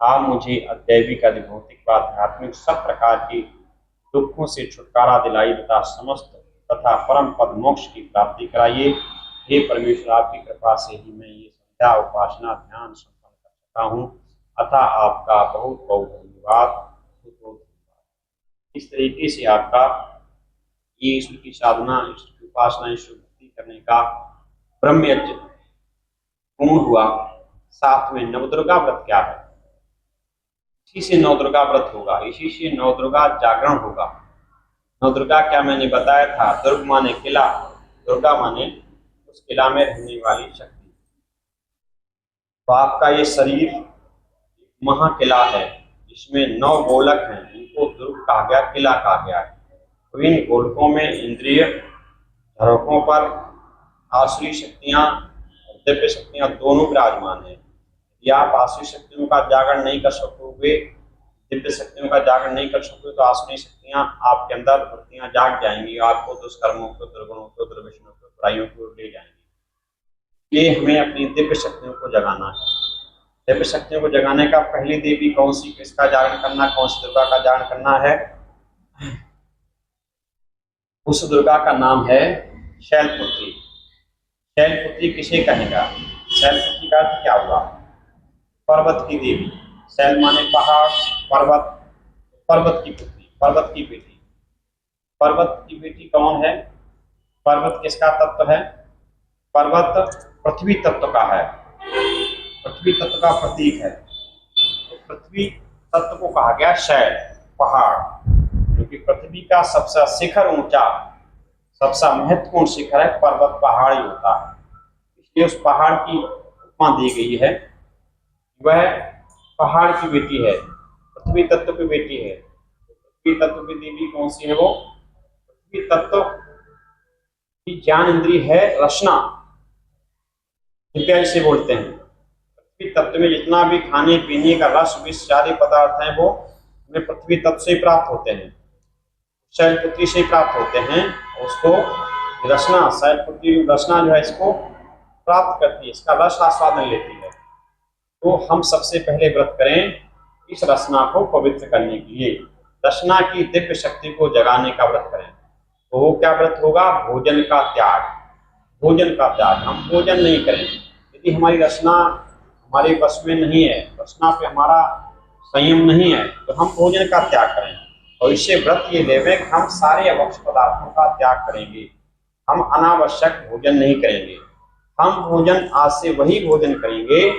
Speaker 2: आप मुझे अदैविक आदि भौतिक व आध्यात्मिक सब प्रकार की दुखों से छुटकारा दिलाई तथा समस्त तथा परम पद मोक्ष की प्राप्ति कराइए। हे परमेश्वर, आपकी कृपा से ही मैं ये संध्या उपासना ध्यान संपन्न कर सकता हूँ। अतः आपका बहुत बहुत धन्यवाद। इस तरीके से आपका ये ईश्वर की साधना, ईश्वर की उपासना, ईश्वर भक्ति करने का ब्रह्म यज्ञ पूर्ण हुआ। साथ में नवदुर्गा व्रत क्या है, इसी से नवदुर्गा व्रत होगा, इसी से नवदुर्गा जागरण होगा। नवदुर्गा क्या मैंने बताया था, दुर्ग माने किला, दुर्गा माने उस किला में रहने वाली शक्ति। तो आपका ये शरीर महाकिला है, इसमें 9 गोलक हैं, इनको दुर्ग कहा गया, किला कहा गया है। तो इन गोलकों में इंद्रिय झरोकों पर आसुरी शक्तियां और दिव्य शक्तियां दोनों विराजमान है। यदि आप आसुरी शक्तियों का जागरण नहीं कर सकोगे, दिव्य शक्तियों का जागरण नहीं कर सकोगे, तो आसुरी शक्तियां आपके अंदर वृत्तियां जाग जाएंगी, आपको दुष्कर्मों को, दुर्गुणों को, दुर्व्यसनों को, बुराइयों को ले जाएंगी। ये हमें अपनी दिव्य शक्तियों को जगाना है। दिव्य शक्तियों को जगाने का पहली देवी कौन सी, किसका जागरण करना, कौन सी दुर्गा का जागरण करना है? उस दुर्गा का नाम है शैलपुत्री। शैलपुत्री किसे कहेगा? शैलपुत्री का अर्थ क्या हुआ? पर्वत की देवी। शैल माने पहाड़, पर्वत, पर्वत की पुत्री, पर्वत की बेटी। पर्वत की बेटी कौन है? पर्वत किसका तत्व है? पर्वत पृथ्वी तत्व का है, पृथ्वी तत्व का प्रतीक है। तो पृथ्वी तत्व को कहा गया शैल, पहाड़, क्योंकि पृथ्वी का सबसे शिखर ऊंचा, सबसे महत्वपूर्ण शिखर है पर्वत, पहाड़ ही होता है। इसलिए उस पहाड़ की उपमा दी गई है। वह पहाड़ की बेटी है, पृथ्वी तत्व की बेटी है। पृथ्वी तत्व की देवी कौन सी है? वो पृथ्वी तत्व की ज्ञान इंद्री है रसना, दिव्या जिसे बोलते हैं। पृथ्वी तत्व में जितना भी खाने पीने का रस, विष, सारे पदार्थ हैं, वो हमें पृथ्वी तत्व से प्राप्त होते हैं, शैलपुत्री से प्राप्त होते हैं। उसको रसना, शैलपुत्री रसना जो है इसको प्राप्त करती है, इसका रस आस्वादन लेती है। तो हम सबसे पहले व्रत करें इस रसना को पवित्र करने के लिए, रसना की दिव्य शक्ति को जगाने का व्रत करें। तो वो क्या व्रत होगा? भोजन का त्याग। भोजन का त्याग, हम भोजन नहीं करें। यदि हमारी रसना हमारे बस में नहीं है, रसना पे हमारा संयम नहीं है, तो हम भोजन का त्याग करें। और इससे व्रत ये लेवे कि हम सारे आवश्यक पदार्थों का त्याग करेंगे, हम अनावश्यक भोजन नहीं करेंगे। हम भोजन आज से वही भोजन करेंगे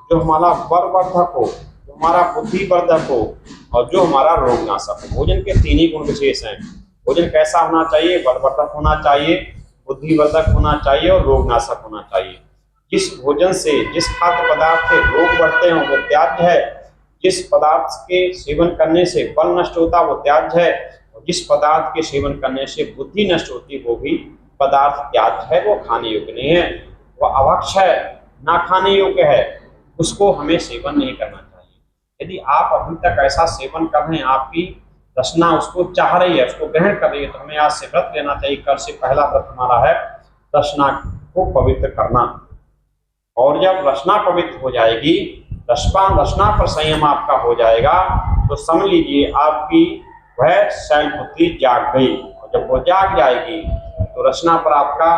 Speaker 2: जो हमारा बलवर्धक हो, जो हमारा बुद्धिवर्धक हो और जो हमारा रोगनाशक हो। भोजन के 3 ही गुण विशेष हैं। भोजन कैसा होना चाहिए? बलवर्धक होना चाहिए, बुद्धिवर्धक होना चाहिए और रोगनाशक होना चाहिए। जिस भोजन से, जिस खाद्य पदार्थ से रोग बढ़ते हैं वो त्याज्य है, जिस पदार्थ के सेवन करने से बल नष्ट होता वो त्याज्य है, और जिस पदार्थ के सेवन करने से बुद्धि नष्ट होती वो भी पदार्थ त्याज्य है, वो खाने योग्य नहीं है, वो अभक्ष है, ना खाने योग्य है, उसको हमें सेवन नहीं करना चाहिए। यदि आप अभी तक ऐसा सेवन कर रहे हैं, आपकी रसना उसको चाह रही है, उसको ग्रहण कर रही है, तो हमें आज से व्रत लेना चाहिए। कल से पहला व्रत हमारा है रसना को पवित्र करना। और जब रचना पवित्र हो जाएगी, रचना पर संयम आपका हो जाएगा, तो समझ लीजिए आपकी वह शैलपुत्री जाग गई। और जब वो जाग जाएगी तो रचना पर आपका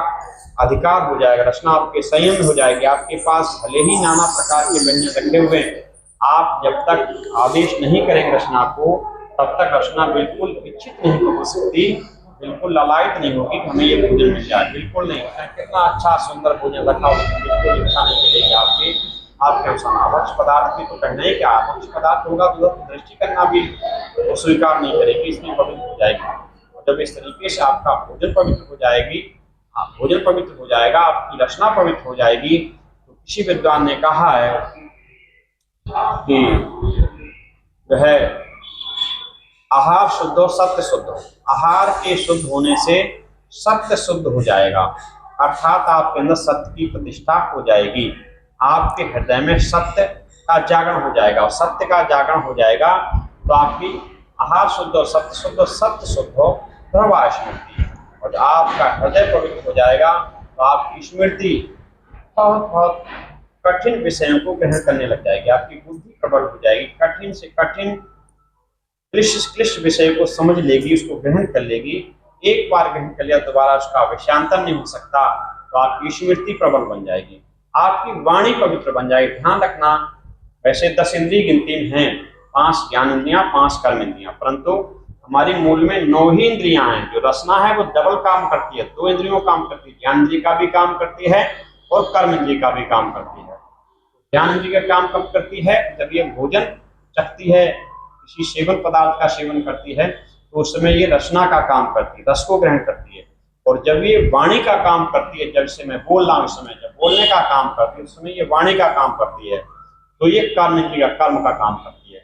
Speaker 2: अधिकार हो जाएगा, रचना आपके संयम में हो जाएगी। आपके पास भले ही नाना प्रकार के व्यंजन रखे हुए हैं, आप जब तक आदेश नहीं करेंगे रचना को, तब तक रचना बिल्कुल इच्छित नहीं हो सकती, बिल्कुल लालायित नहीं होगी कि हमें ये भोजन मिल जाए, बिल्कुल नहीं। कितना अच्छा सुंदर भोजन रखा हो, बिल्कुल इच्छा नहीं मिलेगी आपके अनुसार। अभक्ष पदार्थ भी तो कहना ही क्या, अभक्ष पदार्थ होगा तो दृष्टि करना भी वो स्वीकार नहीं करेगी, इसलिए पवित्र हो जाएगी। और जब इस तरीके से आपका भोजन पवित्र हो जाएगी, भोजन पवित्र हो जाएगा, आपकी रचना पवित्र हो जाएगी, तो किसी विद्वान ने कहा है कि वह आहार शुद्ध हो सत्य शुद्ध हो। आहार के शुद्ध होने से सत्य शुद्ध हो जाएगा, अर्थात आपके अंदर सत्य की प्रतिष्ठा हो जाएगी, आपके हृदय में सत्य का जागरण हो जाएगा। और सत्य का जागरण हो जाएगा तो आपकी आहार शुद्ध और सत्य शुद्ध हो, ध्रुवा स्मृति। और आपका हृदय पवित्र हो जाएगा तो आपकी स्मृति बहुत बहुत कठिन विषयों को ग्रहण करने लग जाएगी, आपकी बुद्धि प्रबल हो जाएगी, कठिन से कठिन क्लिष्ट विषय को समझ लेगी, उसको ग्रहण कर लेगी। एक बार ग्रहण कर लिया दोबारा उसका विषयांतर नहीं हो सकता, तो आपकी स्मृति प्रबल बन जाएगी, आपकी वाणी पवित्र बन जाएगी। ध्यान रखना, वैसे 10 इंद्रिय गिनती में हैं, 5 ज्ञान इंद्रियां, 5 कर्म इंद्रियां, परंतु हमारी मूल में 9 ही इंद्रियां हैं। जो रचना है वो डबल काम करती है, 2 इंद्रियों काम करती है, ज्ञान इंद्रिय का भी काम करती है और कर्म इंद्रिय का भी काम करती है। ज्ञान इंद्रिय का काम कब करती है? जब ये भोजन चखती है, किसी सेवन पदार्थ का सेवन करती है, तो उस समय ये रचना का काम करती है, रस को ग्रहण करती है। और जब ये वाणी का काम करती है, जब से मैं बोल रहा हूं, उस समय जब बोलने का काम करती है, उस समय ये वाणी का काम करती है, तो ये कर्म का काम करती है।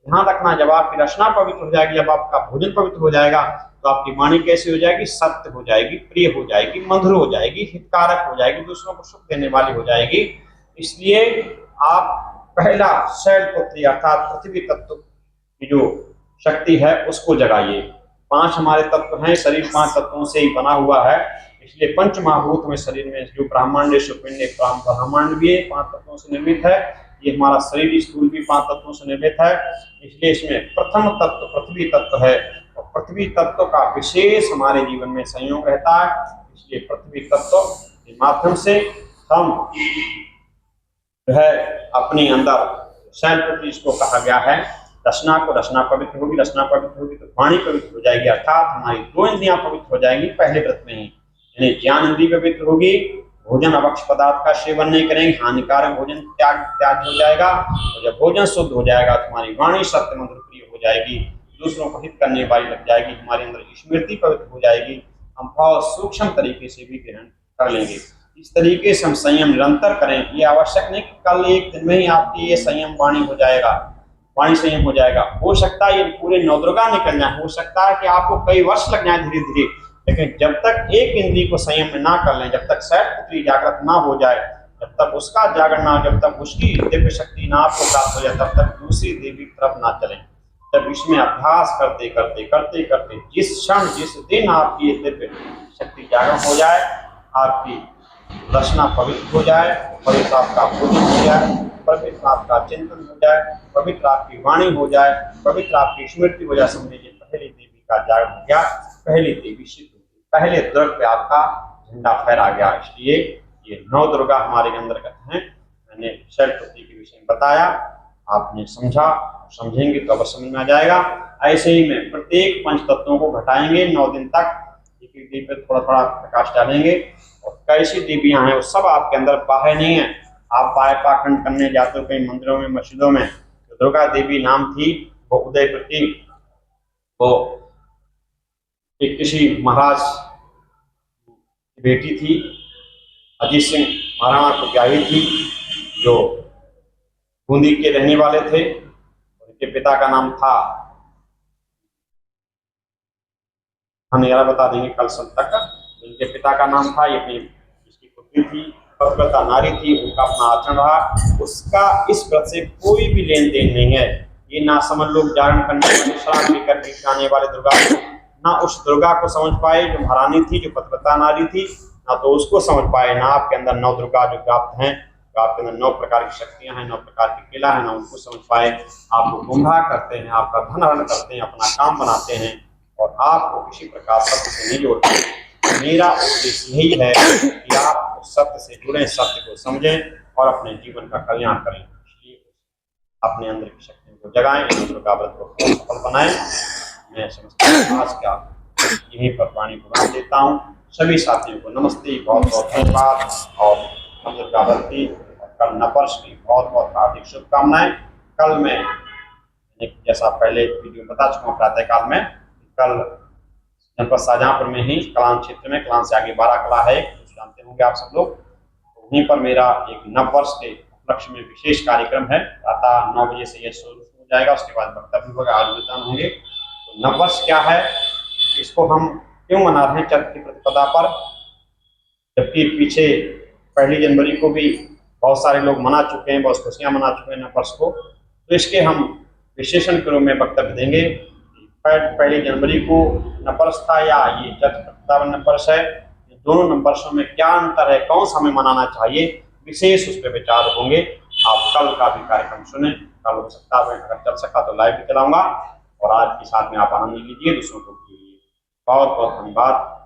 Speaker 2: ध्यान रखना, जब आपकी रचना पवित्र हो जाएगी, जब आपका भोजन पवित्र हो जाएगा, तो आपकी वाणी कैसी हो जाएगी? सत्य हो जाएगी, प्रिय हो जाएगी, मधुर हो जाएगी, हितकारक हो जाएगी, दूसरों को सुख देने वाली हो जाएगी। इसलिए आप पहला शैलपुत्री अर्थात पृथ्वी तत्व की जो शक्ति है उसको जगाइए। 5 हमारे तत्व हैं, शरीर 5 तत्वों से ही बना हुआ है, इसलिए पंच महाभूत में शरीर में जो ब्रह्मांड सुपिंड ब्रह्मांड भी 5 तत्वों से निर्मित है। ये हमारा शरीर स्थूल भी 5 तत्वों से निर्मित है, इसलिए इसमें प्रथम तत्व पृथ्वी तत्व है, और पृथ्वी तत्व का विशेष हमारे जीवन में संयोग रहता है। इसलिए पृथ्वी तत्व के माध्यम से हम जो है अपने अंदर शैलपुत्री इसको कहा गया है, रचना पवित्र होगी, रचना पवित्र होगी तो वाणी पवित्र हो जाएगी, अर्थात हमारी 2 इंद्रियां पवित्र हो जाएंगी पहले व्रत में ही। यानी ज्ञान इंद्रिय पवित्र होगी, भोजन अभक्ष पदार्थ का सेवन नहीं करेंगे, हानिकारक भोजन त्याग हो जाएगा। और जब भोजन शुद्ध हो जाएगा तो हमारी वाणी सत्य मधुर प्रिय हो जाएगी, दूसरों को हित करने वाली लग जाएगी, हमारे अंदर स्मृति पवित्र हो जाएगी, हम बहुत सूक्ष्म तरीके से भी ग्रहण कर लेंगे। इस तरीके से हम संयम निरंतर करें। ये आवश्यक नहीं कि कल एक दिन में ही आपकी ये संयम वाणी हो जाएगा, वाणी संयम हो जाएगा। हो सकता है ये पूरे 9 दुर्गा निकल जाए, हो सकता है कि आपको कई वर्ष लग जाए धीरे धीरे, लेकिन जब तक एक इंद्रिय को संयम में ना कर लें, जब तक शैलपुत्री जागृत ना हो जाए, जब तक उसका जागरण ना, जब तक उसकी दिव्य शक्ति ना आपको प्राप्त हो जाए, तब तक दूसरी देवी की तरफ ना चलें। जब इसमें अभ्यास करते करते जिस क्षण जिस दिन आपकी ये दिव्य शक्ति जागरण हो जाए, आपकी रचना पवित्र हो जाए, पवित्र आपका भोजन हो जाए, पवित्र आपका चिंतन हो जाए, पवित्र आपकी वाणी हो जाए, पवित्र आपकी स्मृति हो जाए, समझ लीजिए पहली देवी का जागरण हो गया, पहली देवी सिद्ध हो गई, पहले दुर्ग पे आपका झंडा फहरा गया। इसलिए ये 9 दुर्गा हमारे अंतर्गत हैं। मैंने शैलपुत्री के विषय में बताया, आपने समझा, समझेंगे तो अब समझ में आ जाएगा। ऐसे ही में प्रत्येक पंच तत्वों को घटाएंगे 9 दिन तक, एक एक देवी पे थोड़ा थोड़ा प्रकाश डालेंगे। और कैसी देवियां हैं वो सब आपके अंदर बाहर नहीं है। आप पाए पाखंड करने जाते हो कई मंदिरों में, मस्जिदों में, तो दुर्गा देवी नाम थी, वो उदयप्रति, वो एक किसी महाराज की बेटी थी, अजीत सिंह महाराणा को ब्याही थी, जो बूंदी के रहने वाले थे। उनके पिता का नाम था, हम यार बता देंगे कल सब तक। उनके पिता का नाम था, ये अपनी इसकी पुत्री थी, पतिव्रता नारी थी, उनका अपना आचरण रहा। उसका इस व्रत से कोई भी लेन देन नहीं है। ये ना समझ लोग जागरण करने वाले श्राद्ध लेकर के आने वाले दुर्गा, ना उस दुर्गा को समझ पाए जो महारानी थी, जो पतिव्रता नारी थी, ना तो उसको समझ पाए, ना आपके अंदर 9 दुर्गा जो व्याप्त हैं, तो आपके अंदर 9 प्रकार की शक्तियां हैं, 9 प्रकार की किला है, ना उनको समझ पाए, आपको गुमराह करते हैं, आपका धन हरण करते हैं, अपना काम बनाते हैं और आपको किसी प्रकार सत्य से नहीं जोड़ते। मेरा उद्देश्य यही है कि आप सत्य से जुड़ें, सत्य को समझें और अपने जीवन का कल्याण करें। इसलिए अपने अंदर की शक्तियों को जगाएं, इन दुर्गा व्रत को सफल बनाएं। मैं समझता हूँ आज का यहीं पर वाणी को विराम देता हूँ। सभी साथियों को नमस्ते, बहुत बहुत धन्यवाद और हम दुर्गा व्रत की कल नववर्ष की बहुत बहुत हार्दिक शुभकामनाएं। कल मैं जैसा पहले वीडियो बता चुका हूँ प्रातःकाल में, कल जनपद शाहजहांपुर में ही कलान क्षेत्र में, कलान से आगे 12 कला है, कुछ जानते होंगे आप सब लोग, तो वहीं पर मेरा एक नववर्ष के उपलक्ष्य में विशेष कार्यक्रम है। प्रातः 9 बजे से यह शुरू हो जाएगा, उसके बाद वक्तव्य होगा, आयुर्वेदन होंगे। तो नववर्ष क्या है, इसको हम क्यों मना रहे हैं चैत्र की प्रतिपदा पर, जबकि पीछे 1 जनवरी को भी बहुत सारे लोग मना चुके हैं, बहुत खुशियां मना चुके हैं नववर्ष को। तो इसके हम विशेषण के रूप में वक्तव्य देंगे। 1 जनवरी को नववर्ष था या ये चैत्र प्रतिपदा नववर्ष है, दोनों नववर्षों में क्या अंतर है, कौन सा हमें मनाना चाहिए, विशेष उस पर विचार होंगे। आप कल का भी कार्यक्रम सुने, कल हो सकता है अगर चल सका तो लाइव भी चलाऊंगा और आज के साथ में आप आनंद लीजिए, दूसरों को कीजिए। बहुत बहुत धन्यवाद।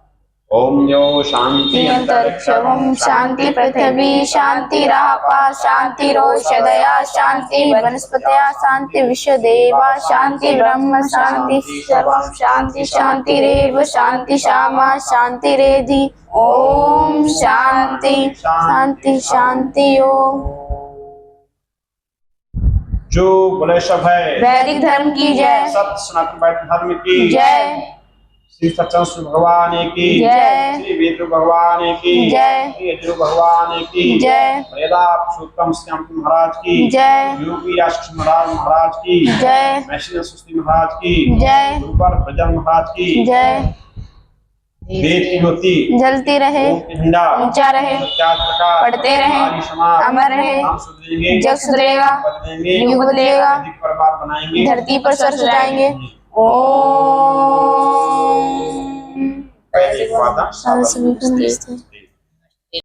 Speaker 2: ओम यो शांति
Speaker 1: अंतरिक्षं शांति पृथिवी शांतिरापा शांतिरोषधया शांति वनस्पतयः शांति विश्वदेवा शांति ब्रह्म शांति सर्वं शांति शांतिरेव शांति शामा शांतिरेधि। ओम शांति शांति शांति। ओम।
Speaker 2: जो बोले सब है
Speaker 1: वैदिक धर्म की जय,
Speaker 2: सत्य सनातन वैदिक धर्म की
Speaker 1: जय,
Speaker 2: श्री सत्यनारायण भगवान की
Speaker 1: जय,
Speaker 2: श्री वेद भगवान की
Speaker 1: जय,
Speaker 2: श्री अजय भगवान की
Speaker 1: जय,
Speaker 2: वेदा पुरुषोत्तम श्याम महाराज की
Speaker 1: जय,
Speaker 2: योगी आशीष महाराज की
Speaker 1: जय,
Speaker 2: मैशिना सुस्ती महाराज की
Speaker 1: जय,
Speaker 2: गुरुपाल भजन महाराज की
Speaker 1: जय।
Speaker 2: वेद की ज्योति
Speaker 1: जलती रहे,
Speaker 2: ओम की झंडा
Speaker 1: ऊंचा रहे,
Speaker 2: सत्याग्रह प्रकाश
Speaker 1: पढ़ते रहें,
Speaker 2: हमारी समाज
Speaker 1: अमर रहे,
Speaker 2: हम सुधरेंगे,
Speaker 1: जग सुधरेगा,
Speaker 2: बदलेंगे,
Speaker 1: युग बदलेगा,
Speaker 2: वैदिक परिवार बनाएंगे,
Speaker 1: धरती पर स्वर सजाएंगे। ओम।
Speaker 2: वैदिक वादा
Speaker 1: सभी को नमस्ते।